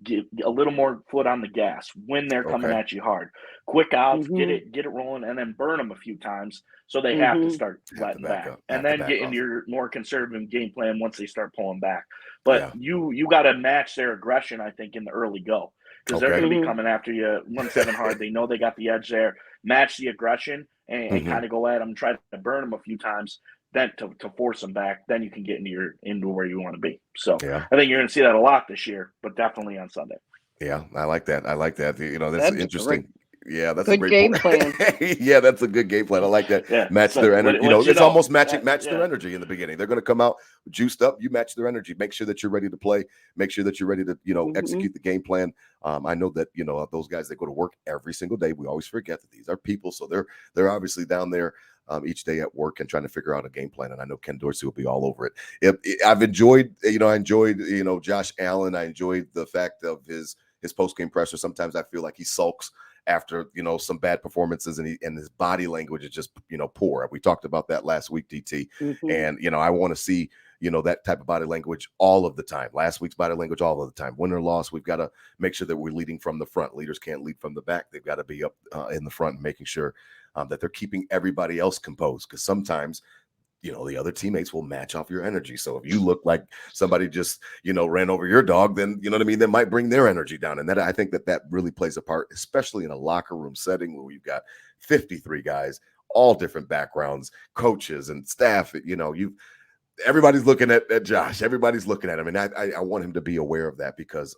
S3: Give a little more foot on the gas when they're coming at you hard. Quick outs, get it rolling, and then burn them a few times so they have to start letting back. And then get into your more conservative game plan once they start pulling back. But you got to match their aggression, I think, in the early go, because they're going to be coming after you 1-7 hard. They know they got the edge there. Match the aggression and kind of go at them, try to burn them a few times. Then to force them back, then you can get into where you want to be. So I think you're going to see that a lot this year, but definitely on Sunday.
S2: Yeah, I like that. That's interesting. That's
S4: good
S2: a great
S4: game plan.
S2: Yeah, that's a good game plan. I like that.
S3: Yeah.
S2: Match their energy. It's almost match their energy in the beginning. They're going to come out juiced up. You match their energy. Make sure that you're ready to play. Make sure that you're ready to execute the game plan. I know that those guys, they go to work every single day. We always forget that these are people, so they're obviously down there each day at work and trying to figure out a game plan. And I know Ken Dorsey will be all over it. I've enjoyed, I enjoyed Josh Allen. I enjoyed the fact of his post-game presser. Sometimes I feel like he sulks after some bad performances, and his body language is just poor. We talked about that last week, DT. And I want to see that type of body language all of the time. Last week's body language all of the time. Win or loss, we've got to make sure that we're leading from the front. Leaders can't lead from the back. They've got to be up in the front and making sure that they're keeping everybody else composed, because sometimes the other teammates will match off your energy. So if you look like somebody just, ran over your dog, then, that might bring their energy down. And I think that really plays a part, especially in a locker room setting where you've got 53 guys, all different backgrounds, coaches and staff. Everybody's looking at Josh. Everybody's looking at him. And I want him to be aware of that, because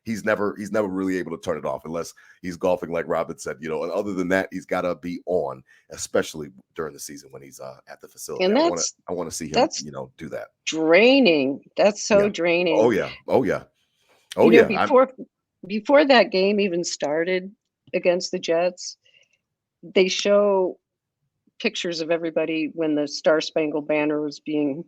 S2: he's never really able to turn it off unless he's golfing, like Robyn said. And other than that, he's got to be on, especially during the season when he's at the facility.
S4: And
S2: I want to see him, do that.
S4: Draining. That's so draining.
S2: Oh yeah.
S4: Before that game even started against the Jets, they show pictures of everybody when the Star Spangled Banner was being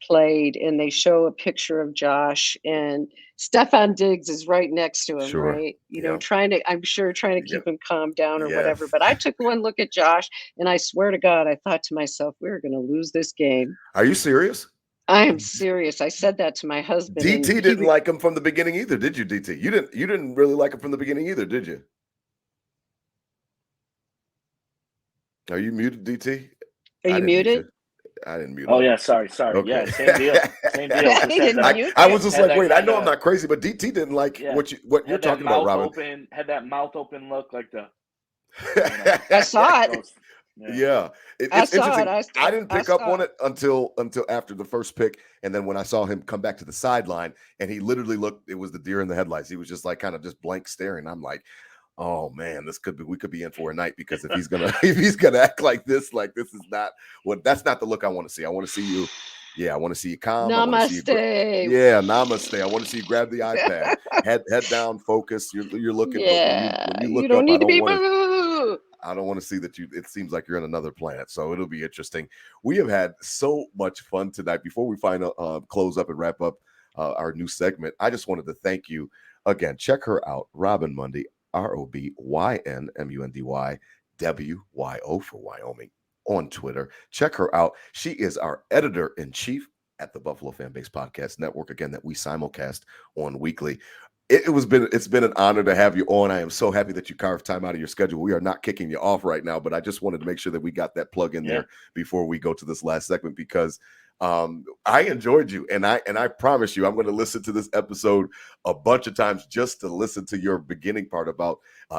S4: played, and they show a picture of Josh, and Stefan Diggs is right next to him, right? Trying to keep him calmed down or whatever. But I took one look at Josh, and I swear to God, I thought to myself, we're going to lose this game.
S2: Are you serious?
S4: I am serious. I said that to my husband.
S2: DT didn't like him from the beginning either, did you, DT? You didn't really like him from the beginning either, did you? Are you muted, DT?
S4: Are you muted?
S2: I didn't mute.
S3: Oh yeah, sorry.
S2: Okay.
S3: Yeah, same deal.
S2: I was just like, wait, I know I'm not crazy, but DT didn't like what you're talking about, Robyn.
S3: Had that mouth open look like the.
S4: I saw it.
S2: Yeah, it's interesting. I didn't pick up on it until after the first pick, and then when I saw him come back to the sideline, and he literally looked, it was the deer in the headlights. He was just like kind of just blank staring. I'm like, oh man, we could be in for a night, because if he's gonna act like this is not that's not the look I want to see. I want to see you. Yeah, I want to see you calm.
S4: Namaste.
S2: Namaste. I want to see you grab the iPad, head down, focus. You're looking.
S4: Yeah,
S2: when you look
S4: you don't
S2: up,
S4: need to be boo.
S2: I don't want to see that it seems like you're on another planet. So it'll be interesting. We have had so much fun tonight. Before we close up and wrap up our new segment, I just wanted to thank you again. Check her out, Robyn Mundy, ROBYNMUNDY, WYO for Wyoming, on Twitter. Check her out. She is our editor-in-chief at the Buffalo Fan Base Podcast Network, again, that we simulcast on weekly. It's been an honor to have you on. I am so happy that you carved time out of your schedule. We are not kicking you off right now, but I just wanted to make sure that we got that plug in there before we go to this last segment, because I enjoyed you, and I promise you I'm going to listen to this episode a bunch of times just to listen to your beginning part about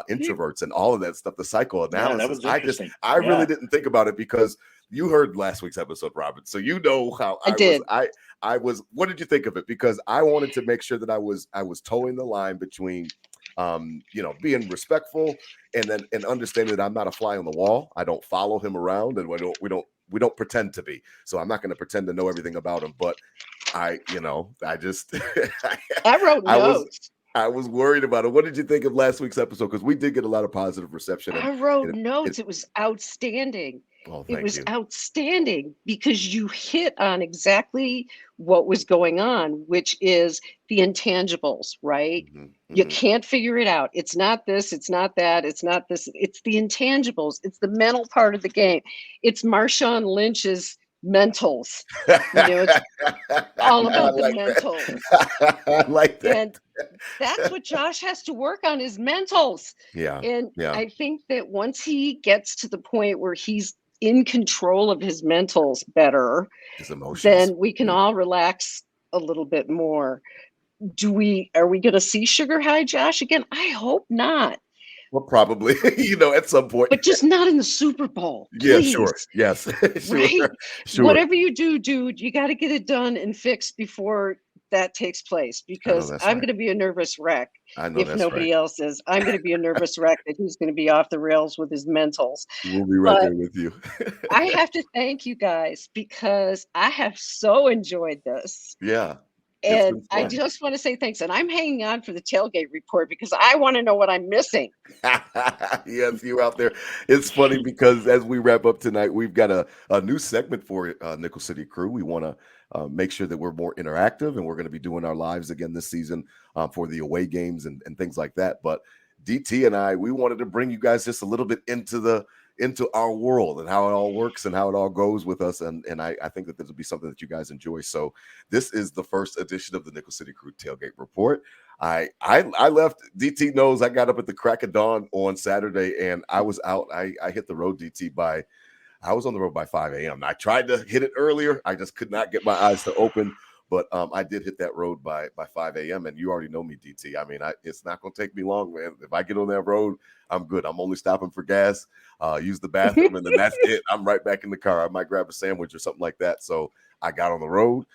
S2: introverts and all of that stuff, the psychoanalysis.
S3: That was interesting.
S2: I really didn't think about it, because you heard last week's episode, Robyn, so you know how I was. What did you think of it? Because I wanted to make sure that I was towing the line between being respectful and understanding that I'm not a fly on the wall. I don't follow him around, and we don't pretend to be. So I'm not going to pretend to know everything about him, but I just
S4: I wrote notes.
S2: I was worried about it. What did you think of last week's episode? Because we did get a lot of positive reception.
S4: I wrote notes. It was outstanding.
S2: Oh,
S4: it was outstanding, because you hit on exactly what was going on, which is the intangibles, right?
S2: Mm-hmm.
S4: You can't figure it out. It's not this, it's not that, it's not this. It's the intangibles. It's the mental part of the game. It's Marshawn Lynch's mentals. It's all about the mentals.
S2: I like that.
S4: And that's what Josh has to work on, his mentals.
S2: Yeah.
S4: And I think that once he gets to the point where he's in control of his mentals better,
S2: his emotions,
S4: then we can all relax a little bit more. Are we going to see Sugar High Josh again? I hope not.
S2: Well, probably, at some point,
S4: but just not in the Super Bowl.
S2: Yeah, sure. Yes. Sure.
S4: Right?
S2: Sure.
S4: Whatever you do, dude, you got to get it done and fixed before that takes place, because I'm going to be a nervous wreck if nobody else is. I'm going to be a nervous wreck that he's going to be off the rails with his mentals.
S2: We'll be right there with you.
S4: I have to thank you guys, because I have so enjoyed this.
S2: Yeah.
S4: And I just want to say thanks. And I'm hanging on for the tailgate report, because I want to know what I'm missing.
S2: Yes, you out there. It's funny, because as we wrap up tonight, we've got a new segment for Nickel City Crew. We want to make sure that we're more interactive, and we're going to be doing our lives again this season for the away games and things like that. But DT and I, we wanted to bring you guys just a little bit into our world and how it all works and how it all goes with us. And I think that this will be something that you guys enjoy. So this is the first edition of the Nickel City Crew Tailgate Report. I left, DT knows, I got up at the crack of dawn on Saturday, and I was out. I hit the road, DT, I was on the road by 5 a.m. I tried to hit it earlier. I just could not get my eyes to open. But I did hit that road by 5 a.m. And you already know me, DT. I mean, it's not going to take me long, man. If I get on that road, I'm good. I'm only stopping for gas, use the bathroom, and then that's it. I'm right back in the car. I might grab a sandwich or something like that. So I got on the road.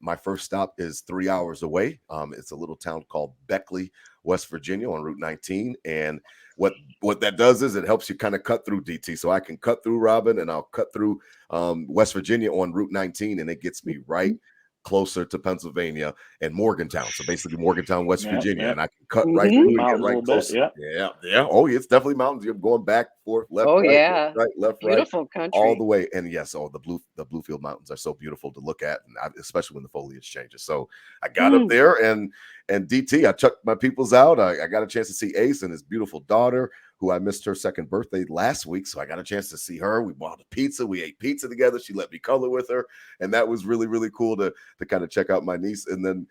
S2: My first stop is 3 hours away. It's a little town called Beckley, West Virginia, on Route 19. And what that does is it helps you kind of cut through, DT. So I can cut through Robyn, and I'll cut through West Virginia on Route 19, and it gets me right closer to Pennsylvania and Morgantown. So basically Morgantown, West Virginia. And I can cut right through and get right closer. Yeah. Oh, it's definitely mountains. You're going back, forth, left, right, left,
S4: beautiful
S2: right,
S4: country
S2: all the way. And yes, the Bluefield Mountains are so beautiful to look at, and especially when the foliage changes. So I got up there, and DT, I chucked my peoples out. I got a chance to see Ace and his beautiful daughter, who I missed her second birthday last week. So I got a chance to see her. We bought a pizza. We ate pizza together. She let me color with her. And that was really, really cool to kind of check out my niece. And then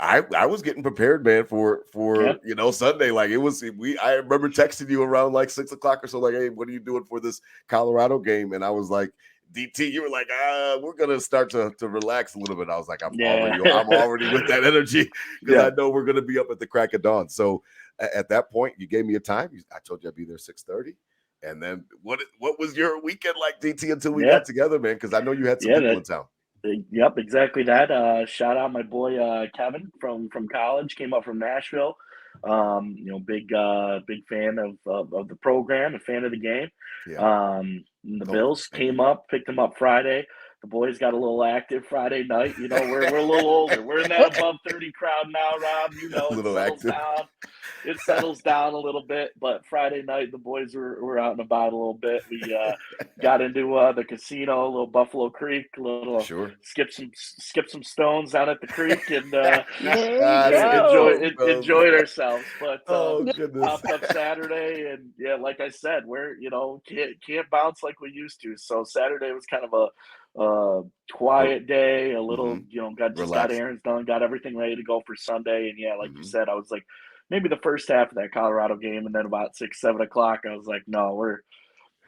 S2: I was getting prepared, man, for Sunday. Like I remember texting you around like 6 o'clock or so, like, hey, what are you doing for this Colorado game? And I was like, DT, you were like, we're gonna start to relax a little bit. I was like, I'm already with that energy, because I know we're gonna be up at the crack of dawn. So at that point, you gave me a time. I told you I'd be there 6:30. And then what was your weekend like, DT, until we got together, man? Because I know you had some people in town.
S3: Yep, exactly that. Shout out my boy Kevin from college, came up from Nashville. Big fan of the program, a fan of the game. The Bills came up, picked him up Friday. The boys got a little active Friday night. We're a little older. We're in that above 30 crowd now, Rob.
S2: A little active.
S3: it settles down a little bit. But Friday night, the boys were out and about a little bit. We got into the casino, a little Buffalo Creek, a little
S2: Sure.
S3: skip some stones down at the creek, and
S4: There you go.
S3: enjoyed ourselves. But
S2: Oh goodness.
S3: popped up Saturday, and yeah, like I said, we're can't bounce like we used to. So Saturday was kind of a quiet day, a little got
S2: Relax.
S3: errands done, got everything ready to go for Sunday. And yeah, like you said, I was like maybe the first half of that Colorado game, and then about 6-7 o'clock I was like, no,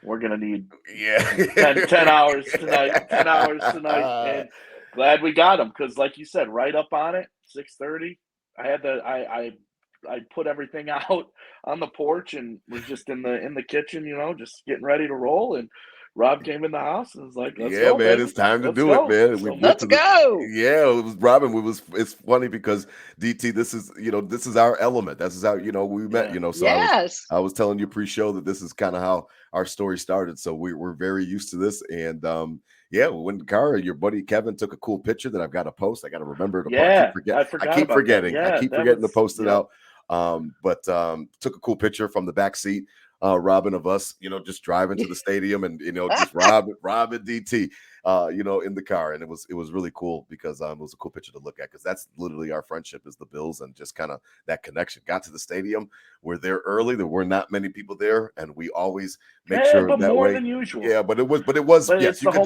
S3: we're gonna need 10 hours tonight, and glad we got them, because like you said, right up on it, 6:30. I had I put everything out on the porch and was just in the kitchen, just getting ready to roll, and Rob came in the house and was like, let's go,
S2: man,
S3: baby.
S2: it's time to
S3: Let's
S2: do
S3: go.
S2: it, man.
S3: So
S4: Let's go.
S2: Yeah, it was Robyn. It's funny because DT, this is our element. This is how, we met, so
S4: Yes.
S2: I was telling you pre-show that this is kind of how our story started. So we're very used to this. And we went in the car. Your buddy Kevin took a cool picture that I've got to post. I got to remember to I keep forgetting. I keep forgetting to post it out. But took a cool picture from the back seat. Robyn, of us, just driving to the stadium, and just Rob and DT, in the car, and it was really cool because it was a cool picture to look at, because that's literally our friendship is the Bills, and just kind of that connection. Got to the stadium, we're there early. There were not many people there, and we always make sure
S3: but
S2: that
S3: more
S2: way.
S3: than usual.
S2: Yeah, but it was yes, you could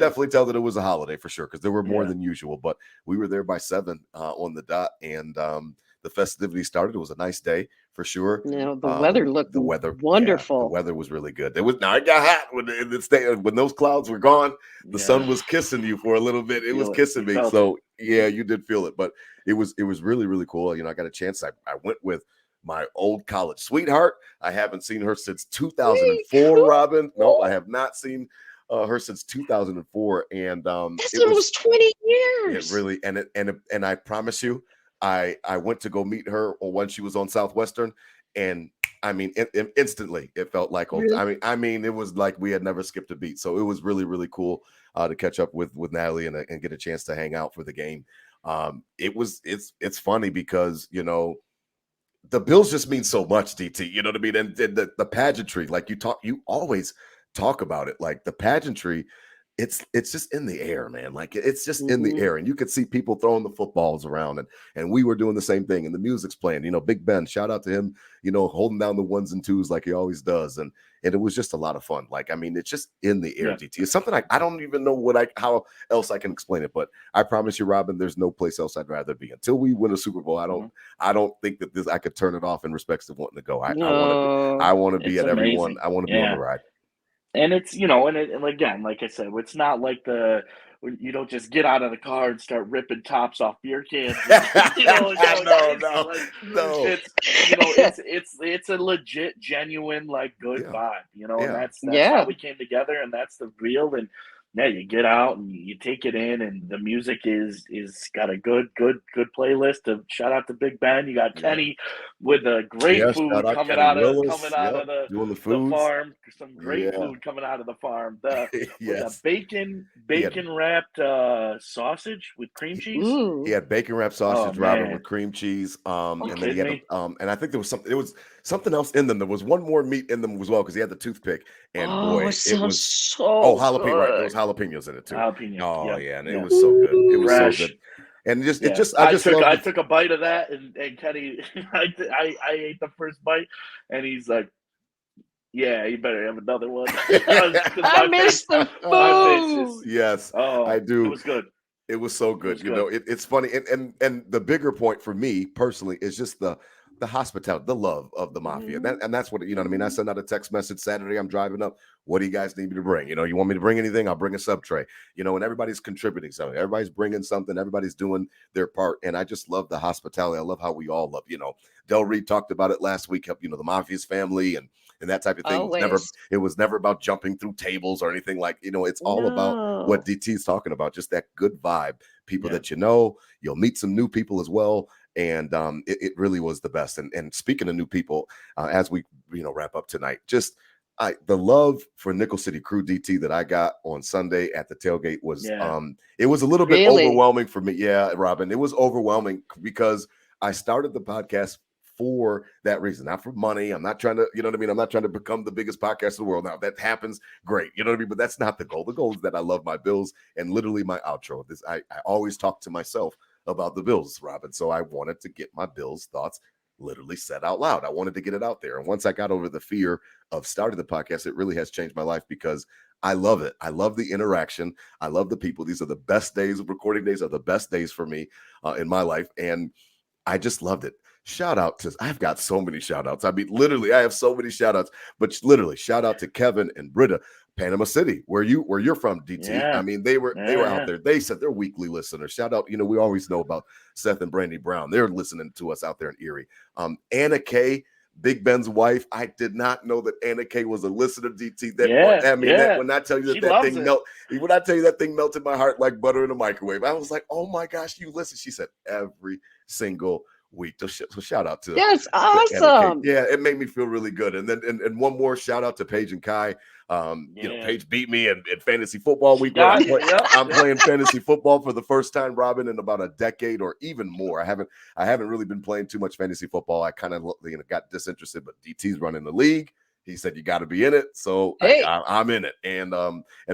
S2: definitely tell that it was a holiday for sure, because there were more than usual. But we were there by 7 on the dot, and the festivities started. It was a nice day for sure.
S4: No, the weather looked wonderful.
S2: The weather was really good. It got hot when those clouds were gone. The sun was kissing you for a little bit. It was kissing me. So you did feel it, but it was really, really cool. I got a chance. I went with my old college sweetheart. I haven't seen her since 2004. Robyn. No, I have not seen her since 2004. And
S4: that's almost 20 years.
S2: It really, and I promise you, I went to go meet her when she was on Southwestern, and I mean, instantly it felt like
S4: Really?
S2: I mean, it was like we had never skipped a beat. So it was really, really cool to catch up with Natalie and get a chance to hang out for the game. It's funny because the Bills just mean so much, DT. You know what I mean? And the pageantry, like you always talk about it, like the pageantry. It's just in the air, man. Like it's just in the air, and you could see people throwing the footballs around, and we were doing the same thing, and the music's playing. Big Ben, shout out to him, holding down the 1s and 2s like he always does, and it was just a lot of fun. Like, I mean, it's just in the air, DT. It's something I don't even know how else I can explain it, but I promise you, Robyn, there's no place else I'd rather be until we win a Super Bowl. I don't think that I could turn it off in respects of wanting to go. I want to be at
S3: amazing.
S2: everyone. I want to be on the ride.
S3: And it's, and again, like I said, it's not like you don't just get out of the car and start ripping tops off beer cans. No. It's a legit, genuine, like good vibe, and that's how we came together, and that's the real. And you get out and you take it in, and the music is got a good playlist. Of shout out to Big Ben. You got Kenny with a great food coming out of the farm. Some great food coming out of the farm. With a bacon wrapped sausage with cream cheese.
S4: Ooh.
S2: He had bacon wrapped sausage, Robyn, with cream cheese. And then he had and I think there was something else in them. There was one more meat in them as well, because he had the toothpick. And boy, it was
S4: so
S2: jalapeno. Right, there was jalapenos in it too. And it was so good. It was so good. And
S3: I took a bite of that, and Kenny, I ate the first bite, and he's like, "Yeah, you better have another one."
S4: I missed the food.
S2: Yes, I do.
S3: It was good.
S2: It was so good. It's funny, and the bigger point for me personally is just the hospitality, the love of the Mafia. And that's what, you know what I mean? I sent out a text message Saturday. I'm driving up. What do you guys need me to bring? You want me to bring anything? I'll bring a sub tray, and everybody's contributing something. Everybody's bringing something. Everybody's doing their part. And I just love the hospitality. I love how we all love, Del Reed talked about it last week, the Mafia's family and that type of thing. It was never about jumping through tables or anything like, it's all about what DT is talking about. Just that good vibe, people that you'll meet some new people as well. And it really was the best. And speaking of new people, as we wrap up tonight, just the love for Nickel City Crew, DT, that I got on Sunday at the tailgate was it was a little bit overwhelming for me. Yeah, Robyn, it was overwhelming because I started the podcast for that reason, not for money. I'm not trying to, you know what I mean? I'm not trying to become the biggest podcast in the world. Now, if that happens, great. You know what I mean? But that's not the goal. The goal is that I love my Bills, and literally my outro. I always talk to myself about the Bills, Robyn. So I wanted to get my Bills thoughts literally said out loud. I wanted to get it out there. And once I got over the fear of starting the podcast, it really has changed my life because I love it. I love the interaction. I love the people. These are the best days. Recording days are the best days for me in my life. And I just loved it. Shout out to, I've got so many shout outs. I mean, literally, I have so many shout outs, but literally shout out to Kevin and Britta, Panama City, where you're from, DT.
S3: Yeah.
S2: I mean, they were out there. They said they're weekly listeners. Shout out, we always know about Seth and Brandy Brown. They're listening to us out there in Erie. Anna Kay, Big Ben's wife. I did not know that Anna Kay was a listener, DT. When I tell you that thing melted my heart like butter in a microwave. I was like, oh my gosh, you listen. She said every single week. So shout out to
S4: that's awesome.
S2: Yeah, it made me feel really good. And then and one more shout out to Paige and Kai. Paige beat me in fantasy football week. I'm playing fantasy football for the first time, Robyn, in about a decade or even more. I haven't really been playing too much fantasy football. I kind of got disinterested, but DT's running the league. He said you got to be in it, so I'm in it. And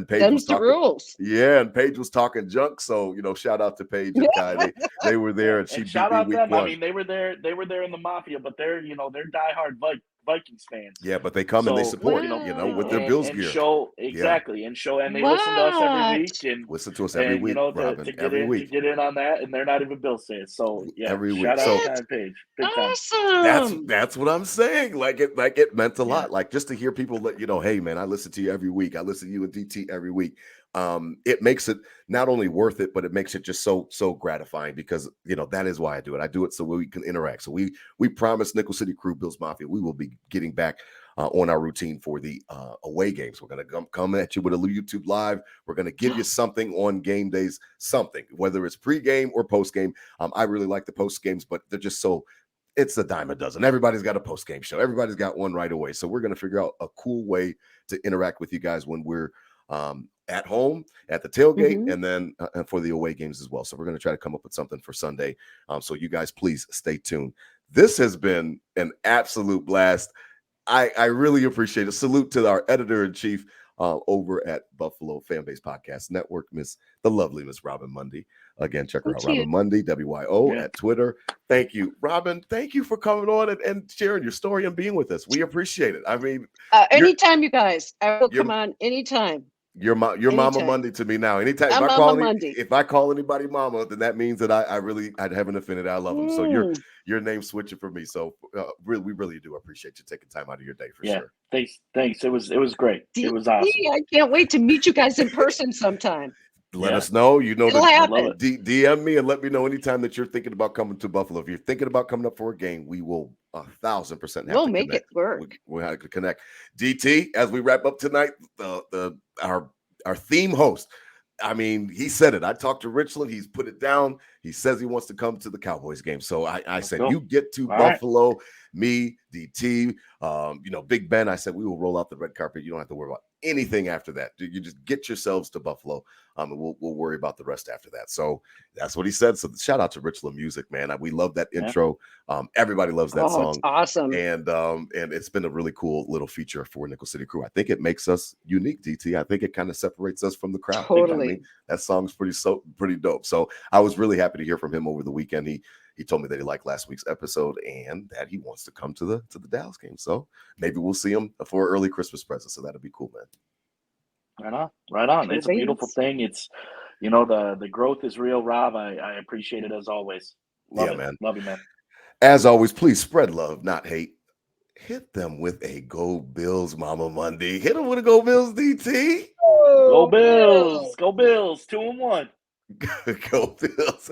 S2: Paige was talking rules. Yeah, and Paige was talking junk. So shout out to Paige and Kai. They were there, and she
S3: shout
S2: beat
S3: out
S2: me
S3: them.
S2: week 1.
S3: I mean, they were there in the Mafia, but they're diehard Vikings fans.
S2: Yeah, but they come and they support, with their Bills gear.
S3: And they listen to us every week and
S2: listen to us every week, Robyn,
S3: to get in on that, and they're not even Bills fans. So
S2: every week.
S3: Shout out to Paige. Big
S4: awesome.
S2: That's what I'm saying. Like it meant a lot. Like just to hear people let hey man, I listen to you every week. I listen to you and DT every week. It makes it not only worth it, but it makes it just so gratifying because that is why I do it. I do it so we can interact. So we promised Nickel City Crew, Bills Mafia, we will be getting back on our routine for the away games. We're going to come at you with a YouTube live. We're going to give you something on game days, something, whether it's pregame or postgame. I really like the post games, but they're just it's a dime a dozen. Everybody's got a post-game show. Everybody's got one right away. So we're going to figure out a cool way to interact with you guys when we're at home, at the tailgate, and then for the away games as well. So we're going to try to come up with something for Sunday. So you guys, please stay tuned. This has been an absolute blast. I really appreciate it. Salute to our editor-in-chief over at BuffaloFAMBase Podcast Network, the lovely Miss Robyn Mundy. Again, check her out, Robyn Mundy, WYO, at Twitter. Thank you, Robyn. Thank you for coming on and sharing your story and being with us. We appreciate it. I mean,
S4: anytime, you guys. I will come on anytime.
S2: You're Mama Mundy to me now. Anytime if I call anybody Mama, then that means that I'd have an affinity. I love them. So your name's switching for me. So we really do appreciate you taking time out of your day for sure.
S3: Thanks. It was great. It was awesome.
S4: I can't wait to meet you guys in person sometime.
S2: Let us know. DM me and let me know anytime that you're thinking about coming to Buffalo. If you're thinking about coming up for a game, we will 1,000%
S4: we'll make it work.
S2: We'll have to connect. DT, as we wrap up tonight, our theme host. I mean, he said it. I talked to Richland. He's put it down. He says he wants to come to the Cowboys game. So I said, you get to Buffalo, me, DT, Big Ben. I said, we will roll out the red carpet. You don't have to worry about anything after that. You just get yourselves to Buffalo, and we'll worry about the rest after that. So that's what he said. So shout out to Richland Music, man. We love that intro. Everybody loves that song.
S4: It's awesome.
S2: And it's been a really cool little feature for Nickel City Crew. I think it makes us unique, DT. I think it kind of separates us from the crowd.
S4: Totally.
S2: I mean, that song's pretty dope. So I was really happy to hear from him over the weekend. He told me that he liked last week's episode and that he wants to come to the Dallas game. So maybe we'll see him for an early Christmas present. So that'll be cool, man.
S3: Right on. It's a beautiful thing. It's, the growth is real, Rob. I appreciate it as always. Love it, man. Love you, man.
S2: As always, please spread love, not hate. Hit them with a Go Bills, Mama Mundy. Hit them with a Go Bills, DT.
S3: Go Bills. Go Bills. 2-1.
S2: Go Bills.